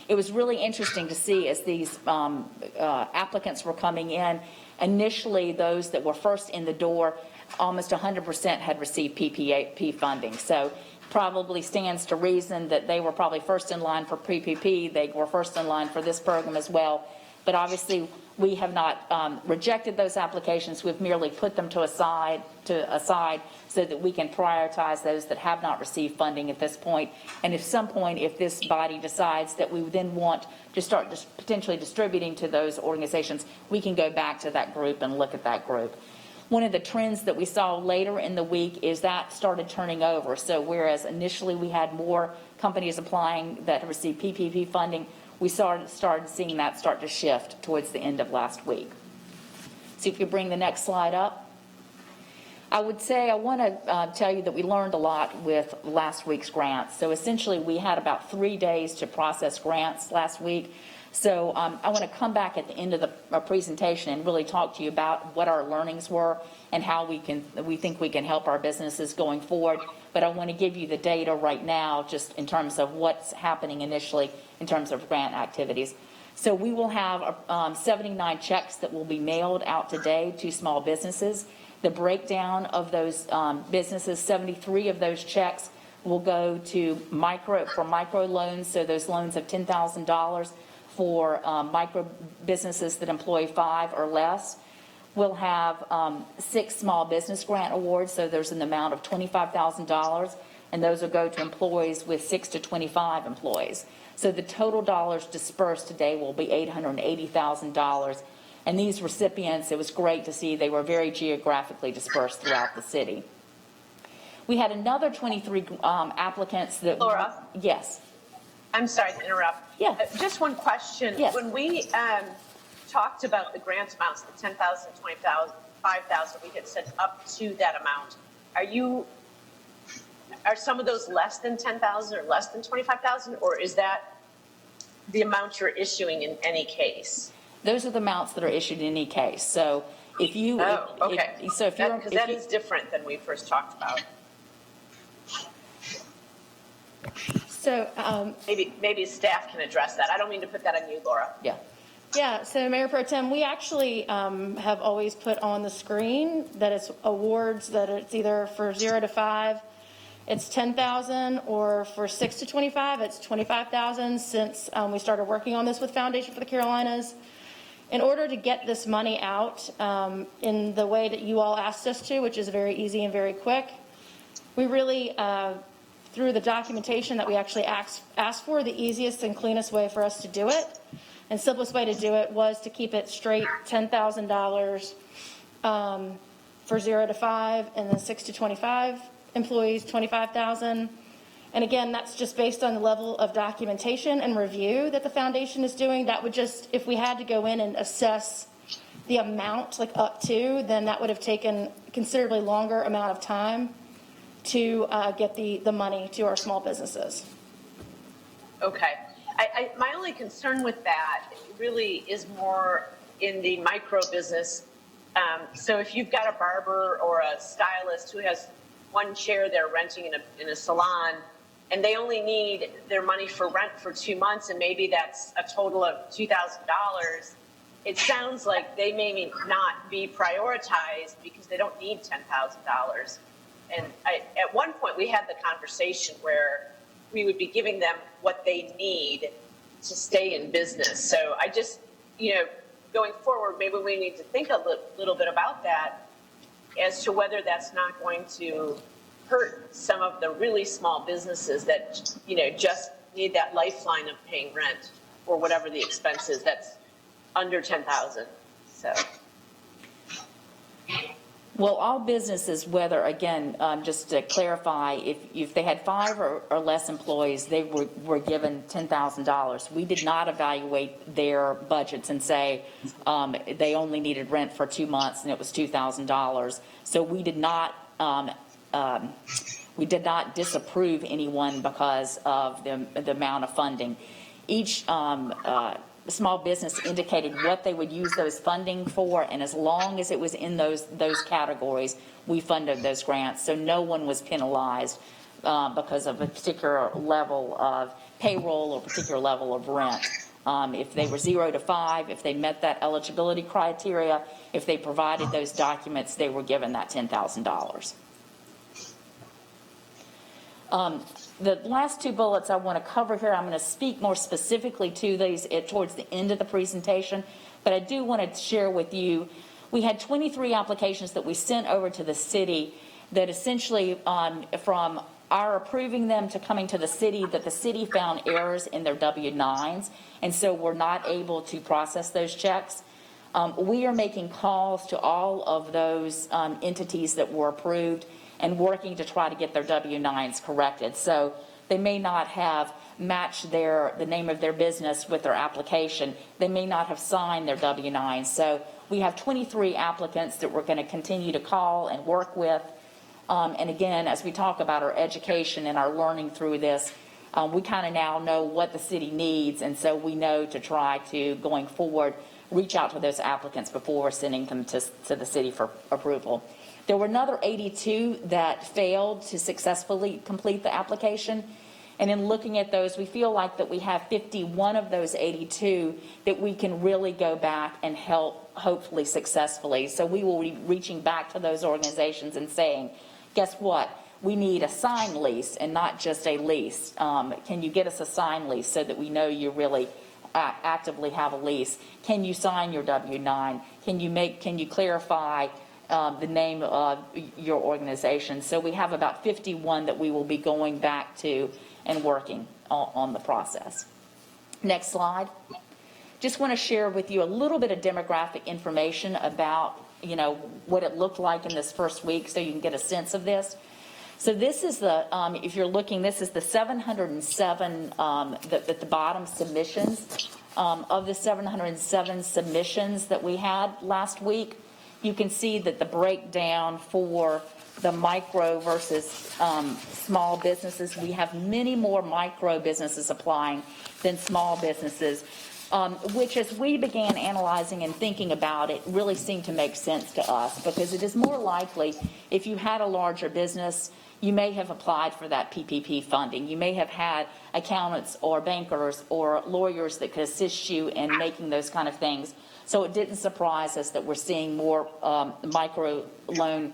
It was really interesting to see as these applicants were coming in. Initially, those that were first in the door, almost 100% had received PPP funding. So probably stands to reason that they were probably first in line for PPP. They were first in line for this program as well. But obviously, we have not rejected those applications. We've merely put them aside so that we can prioritize those that have not received funding at this point. And at some point, if this body decides that we then want to start potentially distributing to those organizations, we can go back to that group and look at that group. One of the trends that we saw later in the week is that started turning over. So whereas initially we had more companies applying that received PPP funding, we started seeing that start to shift towards the end of last week. So if you bring the next slide up. I would say I want to tell you that we learned a lot with last week's grants. So essentially we had about 3 days to process grants last week. So I want to come back at the end of the presentation and really talk to you about what our learnings were and how we think we can help our businesses going forward. But I want to give you the data right now just in terms of what's happening initially in terms of grant activities. So we will have 79 checks that will be mailed out today to small businesses. The breakdown of those businesses, 73 of those checks will go to micro loans. So those loans of $10,000 for micro businesses that employ 5 or less. We'll have 6 small business grant awards, so there's an amount of $25,000, and those will go to employees with 6 to 25 employees. So the total dollars dispersed today will be $880,000. And these recipients, it was great to see they were very geographically dispersed throughout the city. We had another 23 applicants that... Laura? Yes. I'm sorry to interrupt. Yeah. Just one question. Yes. When we talked about the grant amounts, the 10,000, 20,000, 5,000, we had said up to that amount. Are some of those less than 10,000 or less than 25,000, or is that the amount you're issuing in any case? Those are the amounts that are issued in any case. So if you, Okay. so if you're, Because that is different than we first talked about. So, Maybe staff can address that. I don't mean to put that on you, Laura. yeah. yeah, so Mayor Pro Tem, we actually have always put on the screen that it's awards, that it's either for 0 to 5, it's 10,000, or for 6 to 25, it's 25,000 since we started working on this with Foundation for the Carolinas. In order to get this money out in the way that you all asked us to, which is very easy and very quick, we really, through the documentation that we actually asked for, the easiest and cleanest way for us to do it and simplest way to do it was to keep it straight $10,000 for 0 to 5, and then 6 to 25 employees, 25,000. And again, that's just based on the level of documentation and review that the foundation is doing. That would just, if we had to go in and assess the amount, like up to, then that would have taken a considerably longer amount of time to get the money to our small businesses. Okay. My only concern with that really is more in the micro business. So if you've got a barber or a stylist who has one chair they're renting in a salon, and they only need their money for rent for 2 months, and maybe that's a total of $2,000, it sounds like they may not be prioritized because they don't need $10,000. And at one point, we had the conversation where we would be giving them what they need to stay in business. So I just, going forward, maybe we need to think a little bit about that as to whether that's not going to hurt some of the really small businesses that, just need that lifeline of paying rent or whatever the expense is that's under 10,000. So. Well, all businesses, whether, again, just to clarify, if they had 5 or less employees, they were given $10,000. We did not evaluate their budgets and say they only needed rent for 2 months and it was $2,000. So we did not disapprove anyone because of the amount of funding. Each small business indicated what they would use those funding for, and as long as it was in those categories, we funded those grants. So no one was penalized because of a particular level of payroll or particular level of rent. If they were 0 to 5, if they met that eligibility criteria, if they provided those documents, they were given that $10,000. The last 2 bullets I want to cover here, I'm going to speak more specifically to these towards the end of the presentation, but I do want to share with you, we had 23 applications that we sent over to the city that essentially from our approving them to coming to the city, that the city found errors in their W-9s, and so we're not able to process those checks. We are making calls to all of those entities that were approved and working to try to get their W-9s corrected. So they may not have matched the name of their business with their application. They may not have signed their W-9s. So we have 23 applicants that we're going to continue to call and work with. And again, as we talk about our education and our learning through this, we kind of now know what the city needs, and so we know to try to, going forward, reach out to those applicants before sending them to the city for approval. There were another 82 that failed to successfully complete the application. And in looking at those, we feel like that we have 51 of those 82 that we can really go back and help, hopefully successfully. So we will be reaching back to those organizations and saying, guess what? We need a signed lease and not just a lease. Can you get us a signed lease so that we know you really actively have a lease? Can you sign your W-9? Can you clarify the name of your organization? So we have about 51 that we will be going back to and working on the process. Next slide. Just want to share with you a little bit of demographic information about, what it looked like in this first week so you can get a sense of this. So this is if you're looking, this is the 707 at the bottom submissions. Of the 707 submissions that we had last week, you can see that the breakdown for the micro versus small businesses, we have many more micro businesses applying than small businesses. which as we began analyzing and thinking about it really seemed to make sense to us, because it is more likely if you had a larger business, you may have applied for that PPP funding. You may have had accountants or bankers or lawyers that could assist you in making those kind of things. So it didn't surprise us that we're seeing more micro loan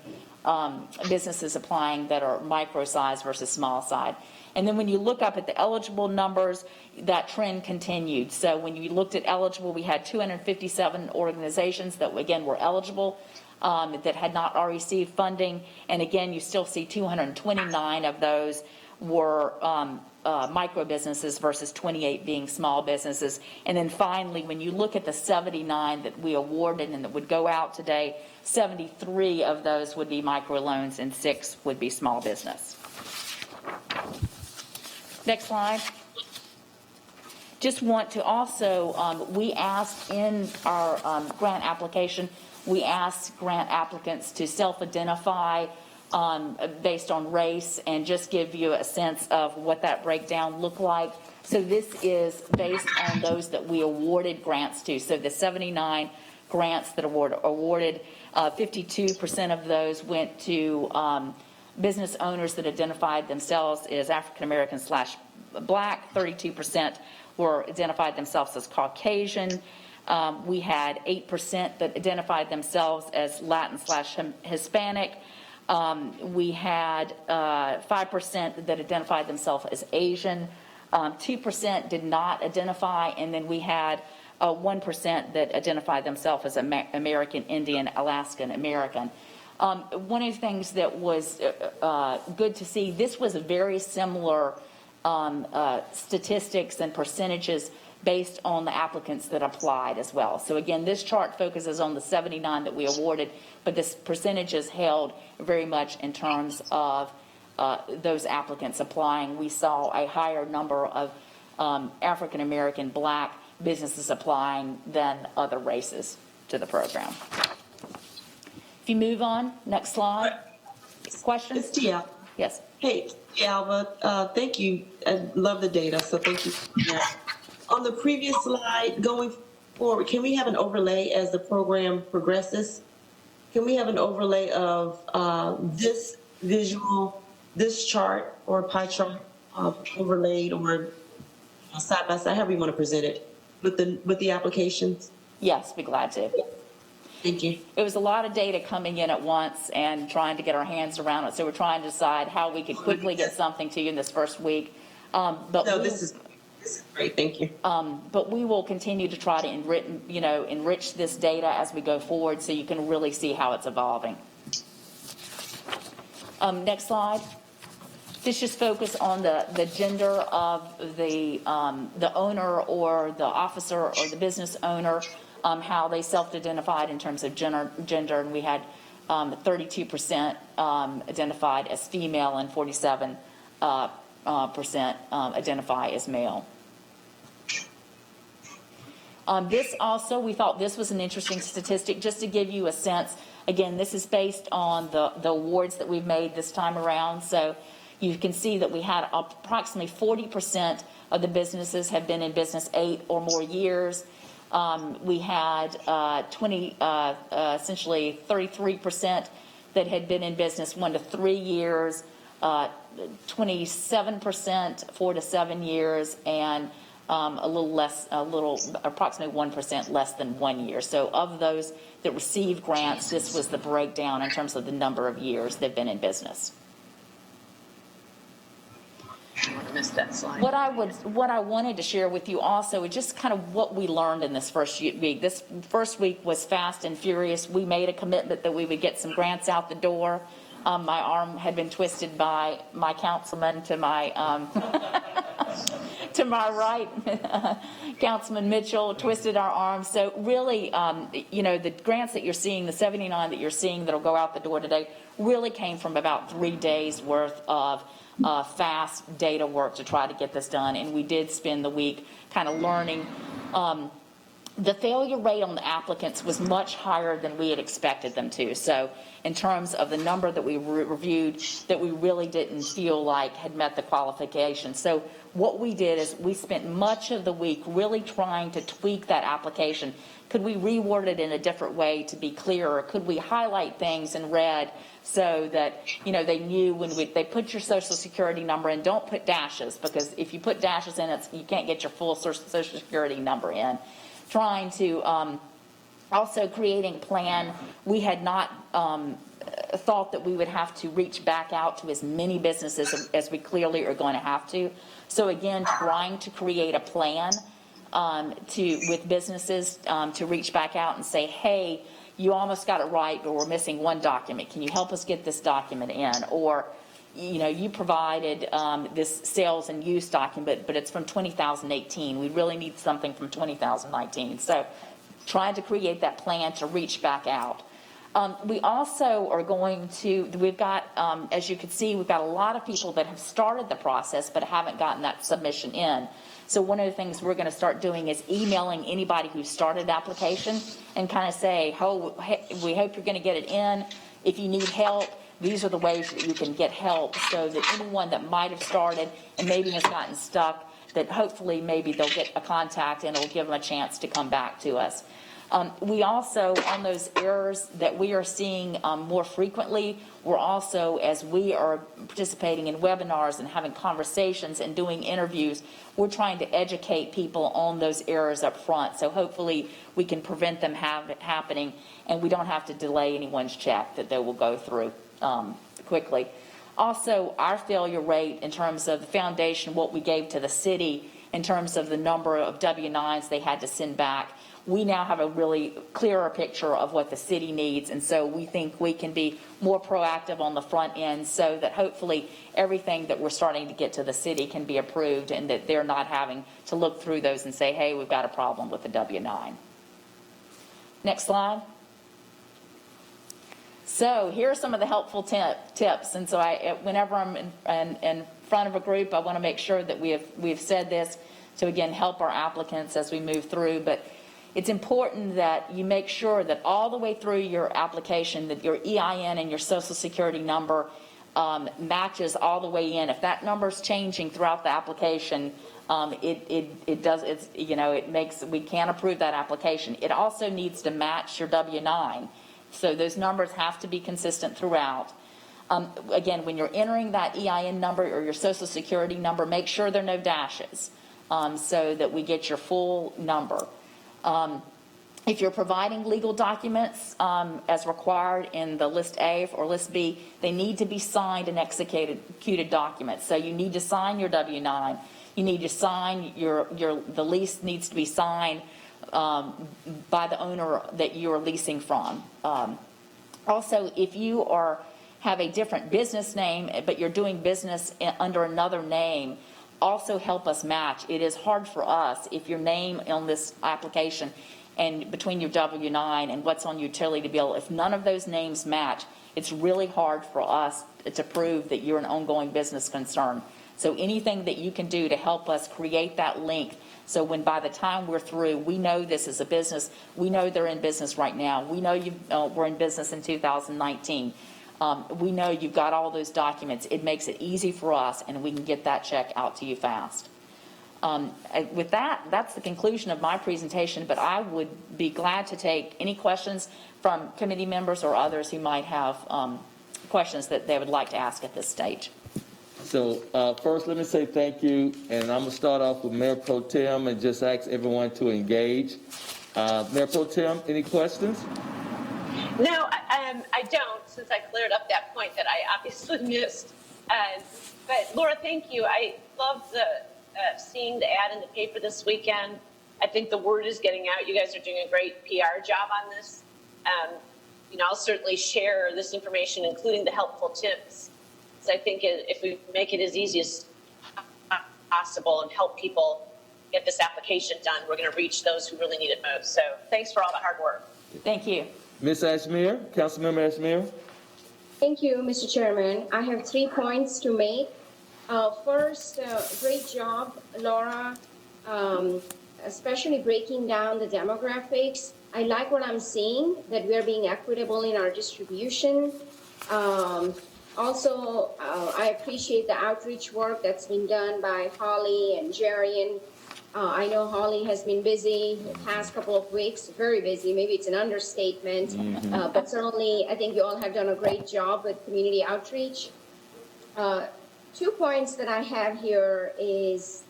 businesses applying that are micro size versus small size. And then when you look up at the eligible numbers, that trend continued. So when you looked at eligible, we had 257 organizations that, again, were eligible that had not already received funding. And again, you still see 229 of those were micro businesses versus 28 being small businesses. And then finally, when you look at the 79 that we awarded and that would go out today, 73 of those would be micro loans and 6 would be small business. Next slide. Just want to also, we asked in our grant application, we asked grant applicants to self-identify based on race and just give you a sense of what that breakdown looked like. So this is based on those that we awarded grants to. So the 79 grants that awarded, 52% of those went to business owners that identified themselves as African American / Black. 32% were identified themselves as Caucasian. We had 8% that identified themselves as Latin / Hispanic. We had 5% that identified themselves as Asian. 2% did not identify, and then we had 1% that identified themselves as American Indian, Alaskan American. One of the things that was good to see, this was a very similar statistics and percentages based on the applicants that applied as well. So again, this chart focuses on the 79 that we awarded, but this percentage is held very much in terms of those applicants applying. We saw a higher number of African American Black businesses applying than other races to the program. If you move on, next slide. Questions? It's Tia. Yes. Hey, Alva, thank you. I love the data, so thank you for that. On the previous slide, going forward, can we have an overlay as the program progresses? Can we have an overlay of this visual, this chart or pie chart overlaid or side by side, however you want to present it, with the applications? Yes, be glad to. Thank you. It was a lot of data coming in at once and trying to get our hands around it. So we're trying to decide how we could quickly get something to you in this first week. This is great. Thank you. But we will continue to try to enrich this data as we go forward, so you can really see how it's evolving. Next slide. This just focus on the gender of the owner or the officer or the business owner. How they self-identified in terms of gender, and we had 32% identified as female and 47% identify as male. This also, we thought this was an interesting statistic, just to give you a sense. Again, this is based on the awards that we've made this time around. So you can see that we had approximately 40% of the businesses have been in business 8 or more years. We had essentially 33% that had been in business 1 to 3 years, 27% 4 to 7 years, and approximately 1% less than 1 year. So of those that received grants, this was the breakdown in terms of the number of years they've been in business. I missed that slide. What I wanted to share with you also is just kind of what we learned in this first week. This first week was fast and furious. We made a commitment that we would get some grants out the door. My arm had been twisted by my councilman to my to my right. Councilman Mitchell twisted our arms. So really, the grants that you're seeing, the 79 that you're seeing that'll go out the door today, really came from about 3 days worth of fast data work to try to get this done. And we did spend the week kind of learning the failure rate on the applicants was much higher than we had expected them to. So in terms of the number that we reviewed that we really didn't feel like had met the qualifications. So what we did is we spent much of the week really trying to tweak that application. Could we reword it in a different way to be clearer? Could we highlight things in red so that, you know, they knew when they put your social security number in, don't put dashes, because if you put dashes in, you can't get your full social security number in. Trying to also creating a plan. We had not thought that we would have to reach back out to as many businesses as we clearly are going to have to. So again, trying to create a plan with businesses to reach back out and say, hey, you almost got it right, but we're missing one document. Can you help us get this document in? Or, you know, you provided this sales and use document, but it's from 2018. We really need something from 2019. So trying to create that plan to reach back out. We also are going to, we've got, as you can see, we've got a lot of people that have started the process but haven't gotten that submission in. So one of the things we're going to start doing is emailing anybody who started the application and kind of say, oh, we hope you're going to get it in. If you need help, these are the ways that you can get help, so that anyone that might have started and maybe has gotten stuck, that hopefully maybe they'll get a contact and it'll give them a chance to come back to us. We also, on those errors that we are seeing more frequently, we're also, as we are participating in webinars and having conversations and doing interviews, we're trying to educate people on those errors up front. So hopefully we can prevent them happening, and we don't have to delay anyone's check, that they will go through quickly. Also, our failure rate in terms of the foundation, what we gave to the city in terms of the number of W-9s they had to send back, we now have a really clearer picture of what the city needs, and so we think we can be more proactive on the front end so that hopefully everything that we're starting to get to the city can be approved, and that they're not having to look through those and say, hey, we've got a problem with the W-9. Next slide. So here are some of the helpful tips, and so whenever I'm in front of a group, I want to make sure that we've said this to, again, help our applicants as we move through. But it's important that you make sure that all the way through your application that your EIN and your social security number matches all the way in. If that number is changing throughout the application, it makes, we can't approve that application. It also needs to match your W-9. So those numbers have to be consistent throughout. Again, when you're entering that EIN number or your social security number, make sure there are no dashes so that we get your full number. If you're providing legal documents as required in the List A or List B, they need to be signed and executed documents. So you need to sign your W-9. You need to sign the lease needs to be signed by the owner that you are leasing from. Also, if you have a different business name, but you're doing business under another name, also help us match. It is hard for us if your name on this application and between your W-9 and what's on your utility bill, if none of those names match, it's really hard for us to prove that you're an ongoing business concern. So anything that you can do to help us create that link, so when by the time we're through, we know this is a business, we know they're in business right now, we know we're in business in 2019, we know you've got all those documents. It makes it easy for us, and we can get that check out to you fast. With that, that's the conclusion of my presentation, but I would be glad to take any questions from committee members or others who might have questions that they would like to ask at this stage. So first, let me say thank you, and I'm going to start off with Mayor Pro Tem and just ask everyone to engage. Mayor Pro Tem, any questions? No, I don't, since I cleared up that point that I obviously missed. But Laura, thank you. I love seeing the ad in the paper this weekend. I think the word is getting out. You guys are doing a great PR job on this. I'll certainly share this information, including the helpful tips. So I think if we make it as easy as possible and help people get this application done, we're going to reach those who really need it most. So thanks for all the hard work. Thank you. Ms. Ashmere, Councilmember Ashmere. Thank you, Mr. Chairman. I have 3 points to make. First, great job, Laura, especially breaking down the demographics. I like what I'm seeing, that we are being equitable in our distribution. Also, I appreciate the outreach work that's been done by Holly and Jarian. I know Holly has been busy the past couple of weeks, very busy. Maybe it's an understatement, but certainly I think you all have done a great job with community outreach. 2 points that I have here is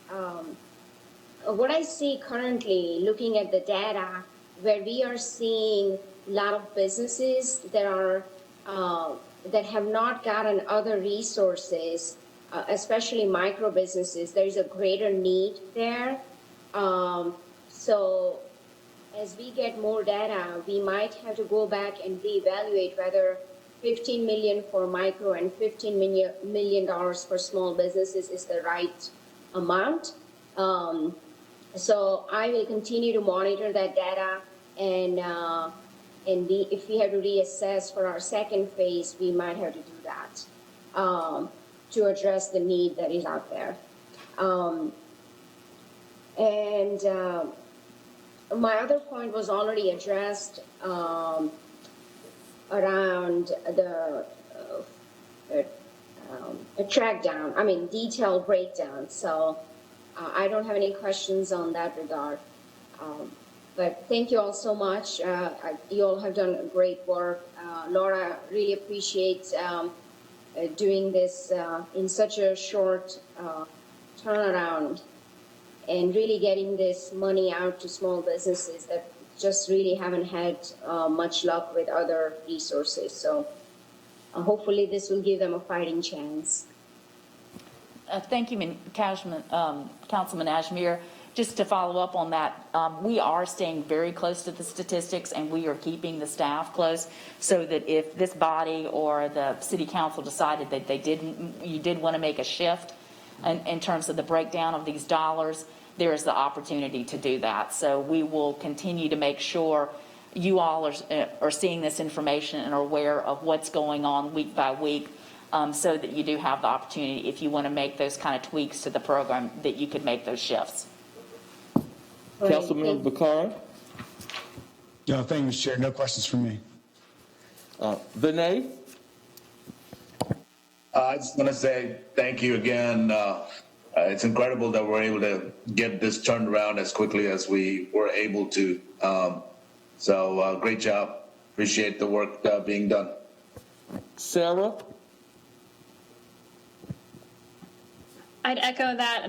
what I see currently, looking at the data, where we are seeing a lot of businesses that are that have not gotten other resources, especially micro businesses. There's a greater need there. So as we get more data, we might have to go back and reevaluate whether 15 million for micro and $15 million for small businesses is the right amount. So I will continue to monitor that data, and if we have to reassess for our second phase, we might have to do that to address the need that is out there. My other point was already addressed around the track down, detailed breakdown. So I don't have any questions on that regard. But thank you all so much. You all have done great work. Laura, really appreciate doing this in such a short turnaround and really getting this money out to small businesses that just really haven't had much luck with other resources. So hopefully this will give them a fighting chance. Thank you, Councilman Ashmere. Just to follow up on that, we are staying very close to the statistics, and we are keeping the staff close, so that if this body or the city council decided that you did want to make a shift in terms of the breakdown of these dollars, there is the opportunity to do that. So we will continue to make sure you all are seeing this information and are aware of what's going on week by week, so that you do have the opportunity, if you want to make those kind of tweaks to the program, that you could make those shifts. Councilman Bakari? No, thank you, Mr. Chair. No questions from me. Vinay? I just want to say thank you again. It's incredible that we're able to get this turned around as quickly as we were able to. So great job. Appreciate the work being done. Sarah? I'd echo that.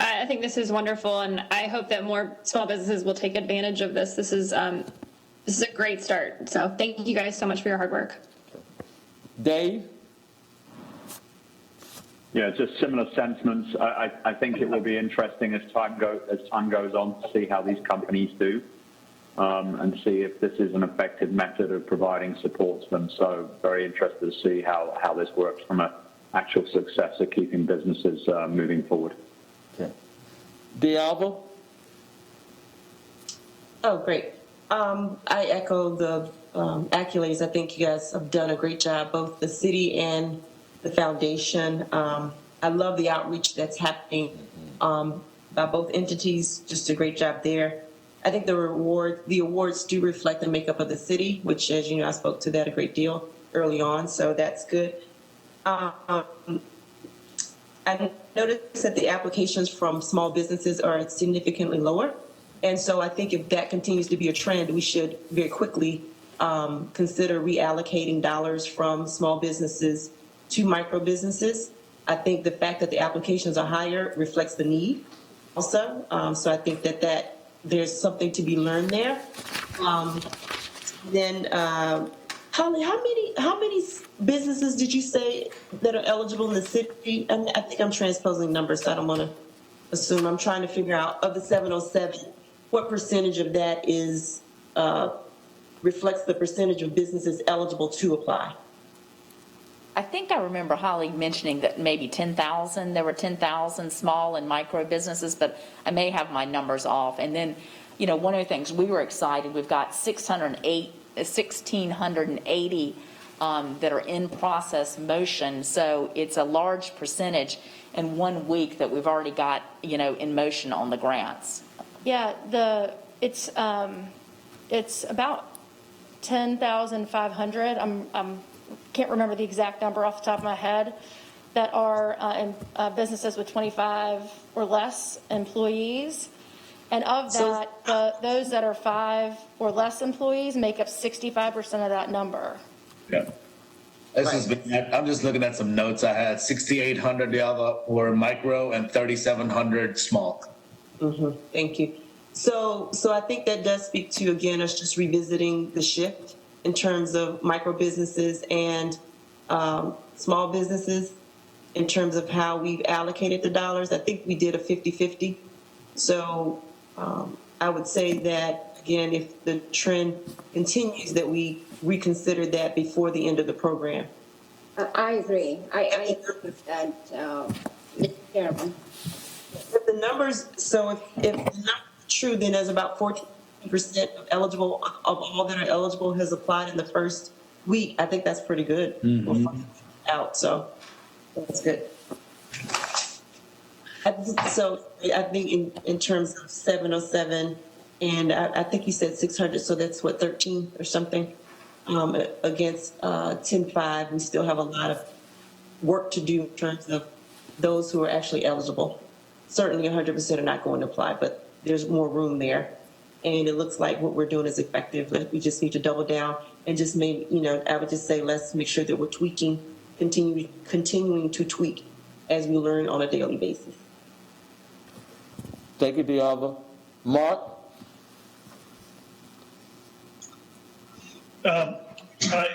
I think this is wonderful, and I hope that more small businesses will take advantage of this. This is a great start. So thank you guys so much for your hard work. Dave? Yeah, just similar sentiments. I think it will be interesting as time goes on to see how these companies do, and see if this is an effective method of providing support to them. So very interested to see how this works from an actual success of keeping businesses moving forward. Okay. D'Alba? Oh, great. I echo the accolades. I think you guys have done a great job, both the city and the foundation. I love the outreach that's happening by both entities. Just a great job there. I think the awards do reflect the makeup of the city, which, as you know, I spoke to that a great deal early on, so that's good. I noticed that the applications from small businesses are significantly lower. And so I think if that continues to be a trend, we should very quickly consider reallocating dollars from small businesses to micro businesses. I think the fact that the applications are higher reflects the need also. So I think that there's something to be learned there. Holly, how many businesses did you say that are eligible in the city? And I think I'm transposing numbers, so I don't want to assume. I'm trying to figure out, of the 707, what percentage of that is reflects the percentage of businesses eligible to apply? I think I remember Holly mentioning that maybe 10,000. There were 10,000 small and micro businesses, but I may have my numbers off. And then, one of the things we were excited, we've got 1,680 that are in process motion. So it's a large percentage in 1 week that we've already got, in motion on the grants. Yeah, it's about 10,500. Can't remember the exact number off the top of my head, that are in businesses with 25 or less employees. And of that, those that are 5 or less employees make up 65% of that number. Yeah. I'm just looking at some notes I had. 6,800 were micro and 3,700 small. Thank you. So I think that does speak to, again, us just revisiting the shift in terms of micro businesses and small businesses in terms of how we've allocated the dollars. I think we did a 50-50. So I would say that, again, if the trend continues, that we reconsider that before the end of the program. I agree. I agree with that, Mr. Chairman. If the numbers, so if the numbers are true, then there's about 14% of all that are eligible has applied in the first week. I think that's pretty good. Out, so that's good. So I think in terms of 707, and I think you said 600, so that's what, 13 or something, against 10.5. We still have a lot of work to do in terms of those who are actually eligible. Certainly 100% are not going to apply, but there's more room there. And it looks like what we're doing is effective. We just need to double down and just maybe, I would just say, let's make sure that we're tweaking, continuing to tweak as we learn on a daily basis. Thank you, Dialva. Mark?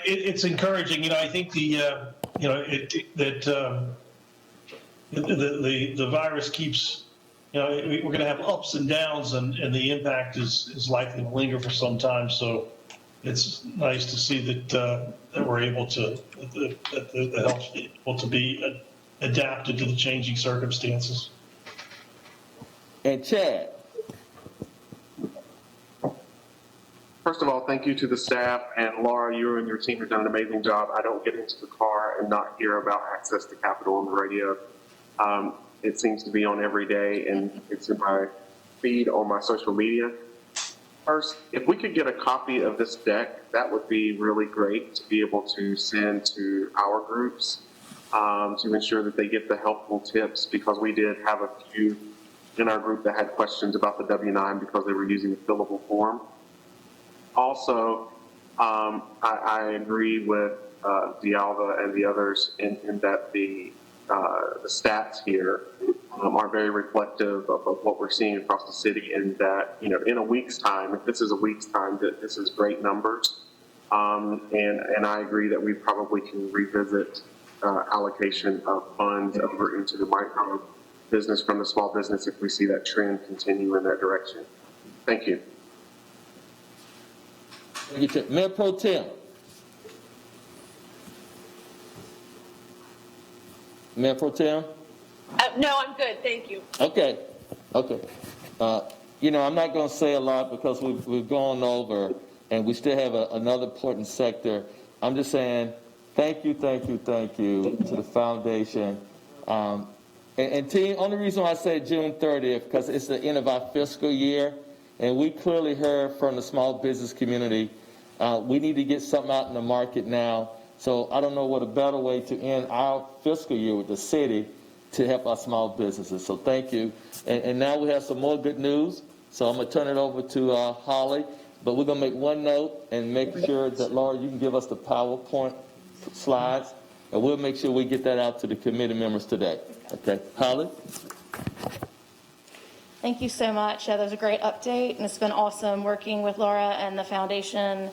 It's encouraging. I think the virus keeps, we're going to have ups and downs, and the impact is likely to linger for some time. So it's nice to see that we're able to, that the health is able to be adapted to the changing circumstances. And Chad? First of all, thank you to the staff, and Laura, you and your team have done an amazing job. I don't get into the car and not hear about access to capital on the radio. It seems to be on every day, and it's in my feed on my social media. First, if we could get a copy of this deck, that would be really great to be able to send to our groups to ensure that they get the helpful tips, because we did have a few in our group that had questions about the W-9 because they were using a fillable form. Also, I agree with Dialva and the others in that the stats here are very reflective of what we're seeing across the city, and that, in a week's time, if this is a week's time, that this is great numbers. And I agree that we probably can revisit allocation of funds over into the micro business from the small business if we see that trend continue in that direction. Thank you. Mayor Pro Tem. Mayor Pro Tem? No, I'm good. Thank you. Okay. I'm not going to say a lot because we've gone over, and we still have another important sector. I'm just saying thank you to the foundation. And team, only reason why I say June 30th, because it's the end of our fiscal year, and we clearly heard from the small business community, we need to get something out in the market now. So I don't know what a better way to end our fiscal year with the city to help our small businesses. So thank you. And now we have some more good news. So I'm going to turn it over to Holly. But we're going to make one note and make sure that, Laura, you can give us the PowerPoint slides. And we'll make sure we get that out to the committee members today. Okay. Holly? Thank you so much. That was a great update, and it's been awesome working with Laura and the Foundation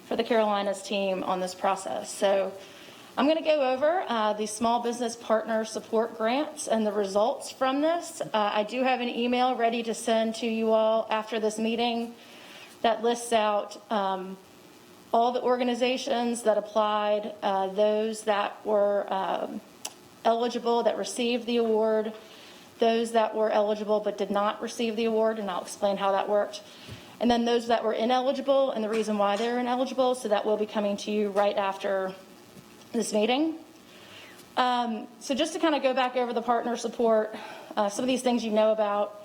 for the Carolinas team on this process. So I'm going to go over the Small Business Partner Support Grants and the results from this. I do have an email ready to send to you all after this meeting that lists out all the organizations that applied, those that were eligible that received the award, those that were eligible but did not receive the award, and I'll explain how that worked. And then those that were ineligible and the reason why they're ineligible, so that will be coming to you right after this meeting. So just to kind of go back over the partner support, some of these things you know about.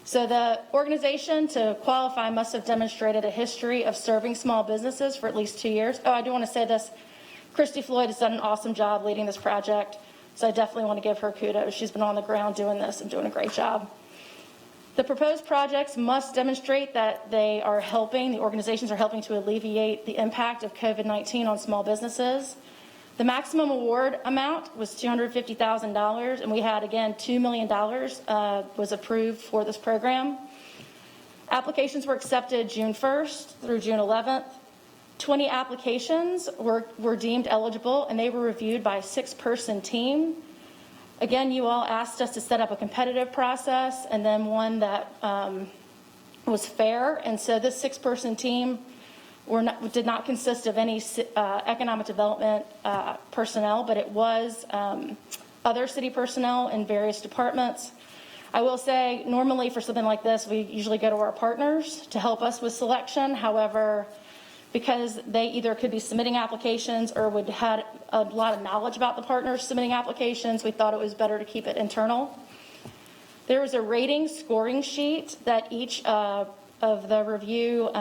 So the organization, to qualify, must have demonstrated a history of serving small businesses for at least 2 years. Oh, I do want to say this. Christy Floyd has done an awesome job leading this project, so I definitely want to give her kudos. She's been on the ground doing this and doing a great job. The proposed projects must demonstrate that the organizations are helping to alleviate the impact of COVID-19 on small businesses. The maximum award amount was $250,000, and we had, again, $2 million was approved for this program. Applications were accepted June 1st through June 11th. 20 applications were deemed eligible, and they were reviewed by a 6-person team. Again, you all asked us to set up a competitive process and then one that was fair, and so this 6-person team did not consist of any economic development personnel, but it was other city personnel in various departments. I will say, normally for something like this, we usually go to our partners to help us with selection. However, because they either could be submitting applications or would have a lot of knowledge about the partners submitting applications, we thought it was better to keep it internal. There was a rating scoring sheet that each of the review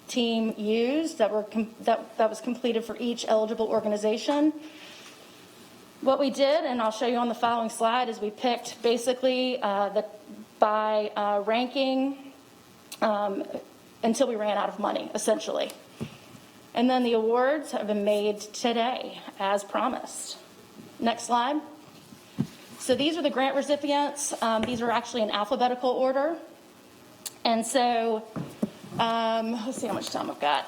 team used that was completed for each eligible organization. What we did, and I'll show you on the following slide, is we picked basically by ranking until we ran out of money, essentially. And then the awards have been made today, as promised. Next slide. So these are the grant recipients. These are actually in alphabetical order. And so let's see how much time I've got.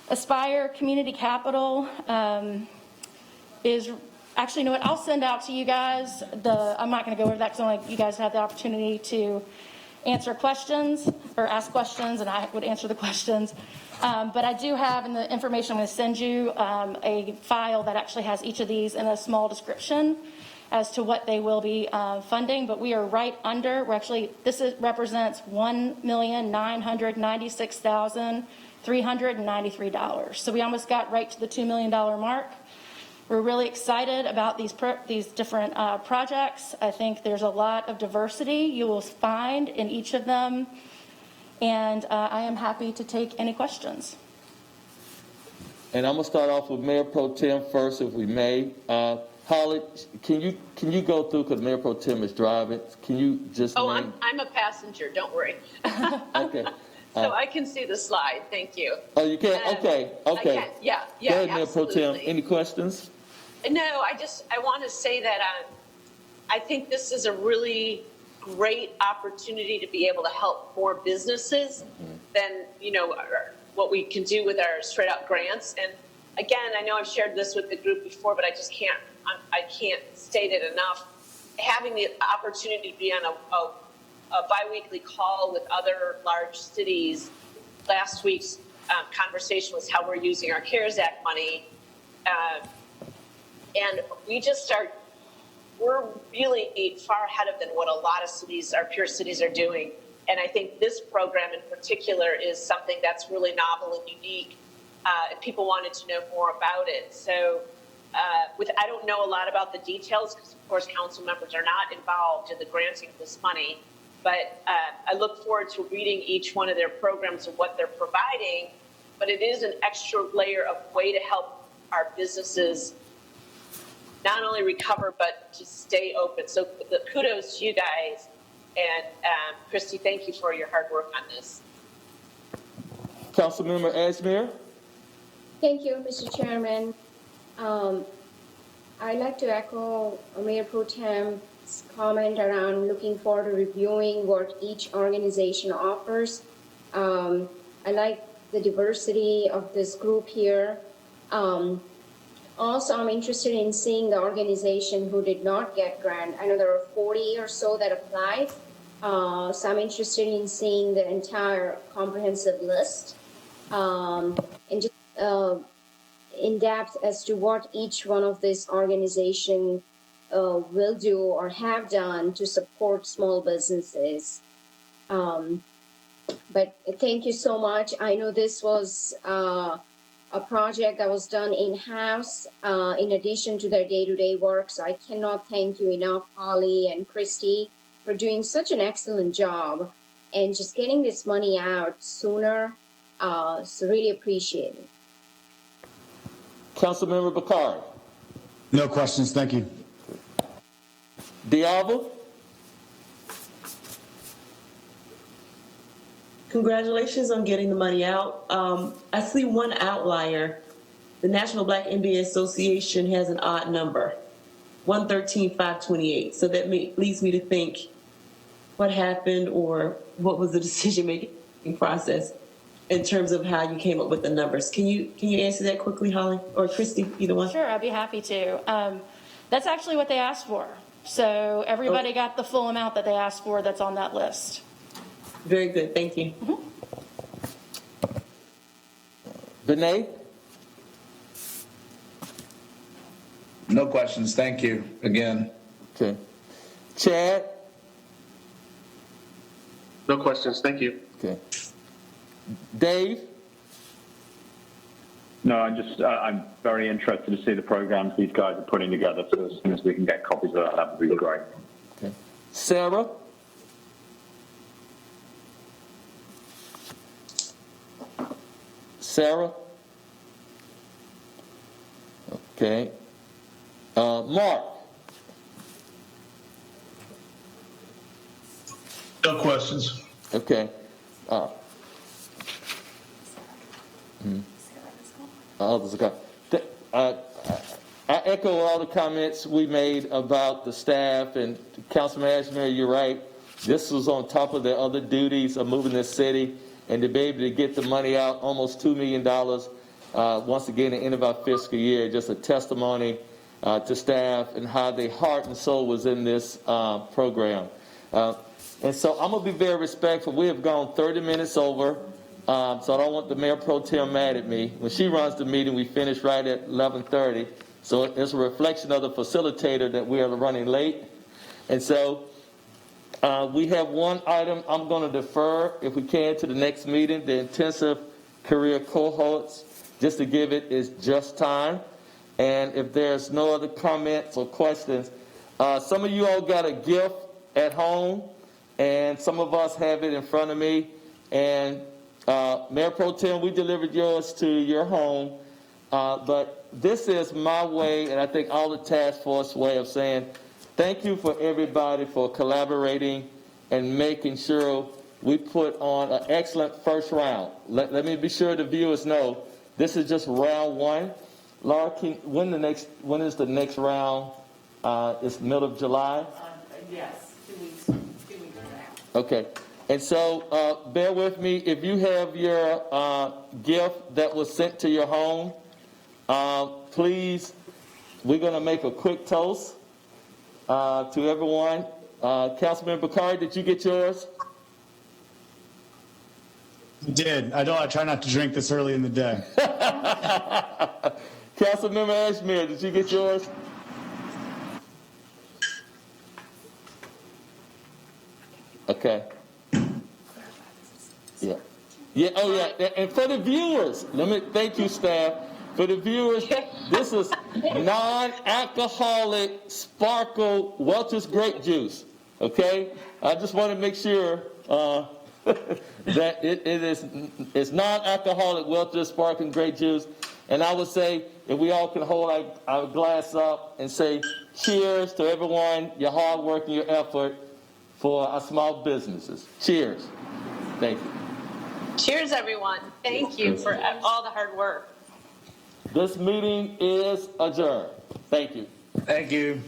Aspire Community Capital is actually, you know what, I'll send out to you guys I'm not going to go over that because I want you guys to have the opportunity to answer questions or ask questions, and I would answer the questions. But I do have in the information I'm going to send you a file that actually has each of these in a small description as to what they will be funding, but we are right under. This represents $1,996,393. So we almost got right to the $2 million mark. We're really excited about these different projects. I think there's a lot of diversity you will find in each of them, and I am happy to take any questions. And I'm gonna start off with Mayor Pro Tem first, if we may. Holly, can you go through, because Mayor Pro Tem is driving, can you just name... I'm a passenger, don't worry. Okay. So I can see the slide, thank you. Oh, you can? Okay. I can. Yeah, Go ahead, Mayor Pro absolutely. Tem. Any questions? No, I want to say that I think this is a really great opportunity to be able to help more businesses than, what we can do with our straight out grants. And again, I know I've shared this with the group before, but I can't state it enough. Having the opportunity to be on a biweekly call with other large cities. Last week's conversation was how we're using our CARES Act money. And we're really far ahead of than what a lot of cities, our peer cities, are doing. And I think this program in particular is something that's really novel and unique. And people wanted to know more about it. So I don't know a lot about the details because, of course, council members are not involved in the granting of this money. But I look forward to reading each one of their programs and what they're providing. But it is an extra layer of way to help our businesses not only recover, but to stay open. So kudos to you guys. And Christy, thank you for your hard work on this. Councilmember Ashmere? Thank you, Mr. Chairman. I'd like to echo Mayor Pro Tem's comment around looking forward to reviewing what each organization offers. I like the diversity of this group here. Also, I'm interested in seeing the organization who did not get grant. I know there are 40 or so that applied. So I'm interested in seeing the entire comprehensive list and just in depth as to what each one of these organizations will do or have done to support small businesses. But thank you so much. I know this was a project that was done in-house in addition to their day-to-day work. So I cannot thank you enough, Holly and Christy, for doing such an excellent job. and just getting this money out sooner. So really appreciate it. Councilmember Bakari. No questions, thank you. D'Alva. Congratulations on getting the money out. I see one outlier. The National Black NBA Association has an odd number, 113,528. So that leads me to think what happened or what was the decision-making process in terms of how you came up with the numbers. Can you answer that quickly, Holly, or Christy, either one? Sure, I'd be happy to. That's actually what they asked for. So everybody got the full amount that they asked for that's on that list. Very good, thank you. Vinay. No questions, thank you again. Okay. Chad. No questions, thank you. Okay. Dave. No, I'm very interested to see the programs these guys are putting together. So as soon as we can get copies of that would be great. Okay. Sarah. Sarah. Okay. Mark. No questions. Okay. Others are gone. I echo all the comments we made about the staff, and Councilman Ashmere, you're right. This was on top of their other duties of moving this city, and to be able to get the money out, almost $2 million, once again, at the end of our fiscal year, just a testimony to staff and how their heart and soul was in this program. And so I'm going to be very respectful. We have gone 30 minutes over, so I don't want the Mayor Pro Tem mad at me. When she runs the meeting, we finish right at 11:30. So it's a reflection of the facilitator that we are running late. And so we have one item I'm going to defer, if we can, to the next meeting, the intensive career cohorts, just to give it its just time. And if there's no other comments or questions, some of you all got a gift at home, and some of us have it in front of me. And Mayor Pro Tem, we delivered yours to your home. But this is my way, and I think all the task force way of saying thank you for everybody for collaborating and making sure we put on an excellent first round. Let me be sure the viewers know this is just round one. Laura, when is the next round? It's middle of July? Yes, 2 weeks from now. Okay. And so bear with me. If you have your gift that was sent to your home, please, we're going to make a quick toast to everyone. Councilman Bakari, did you get yours? I did. I try not to drink this early in the day. Councilmember Ashmere, did you get yours? Okay. Yeah. Yeah. Oh, yeah. And for the viewers, thank you, staff. For the viewers, this is non-alcoholic sparkle Welch's grape juice. Okay. I just want to make sure that it's non-alcoholic Welch's sparkling grape juice. And I would say if we all can hold our glass up and say cheers to everyone, your hard work and your effort for our small businesses. Cheers. Thank you. Cheers, everyone. Thank you for all the hard work. This meeting is adjourned. Thank you. Thank you.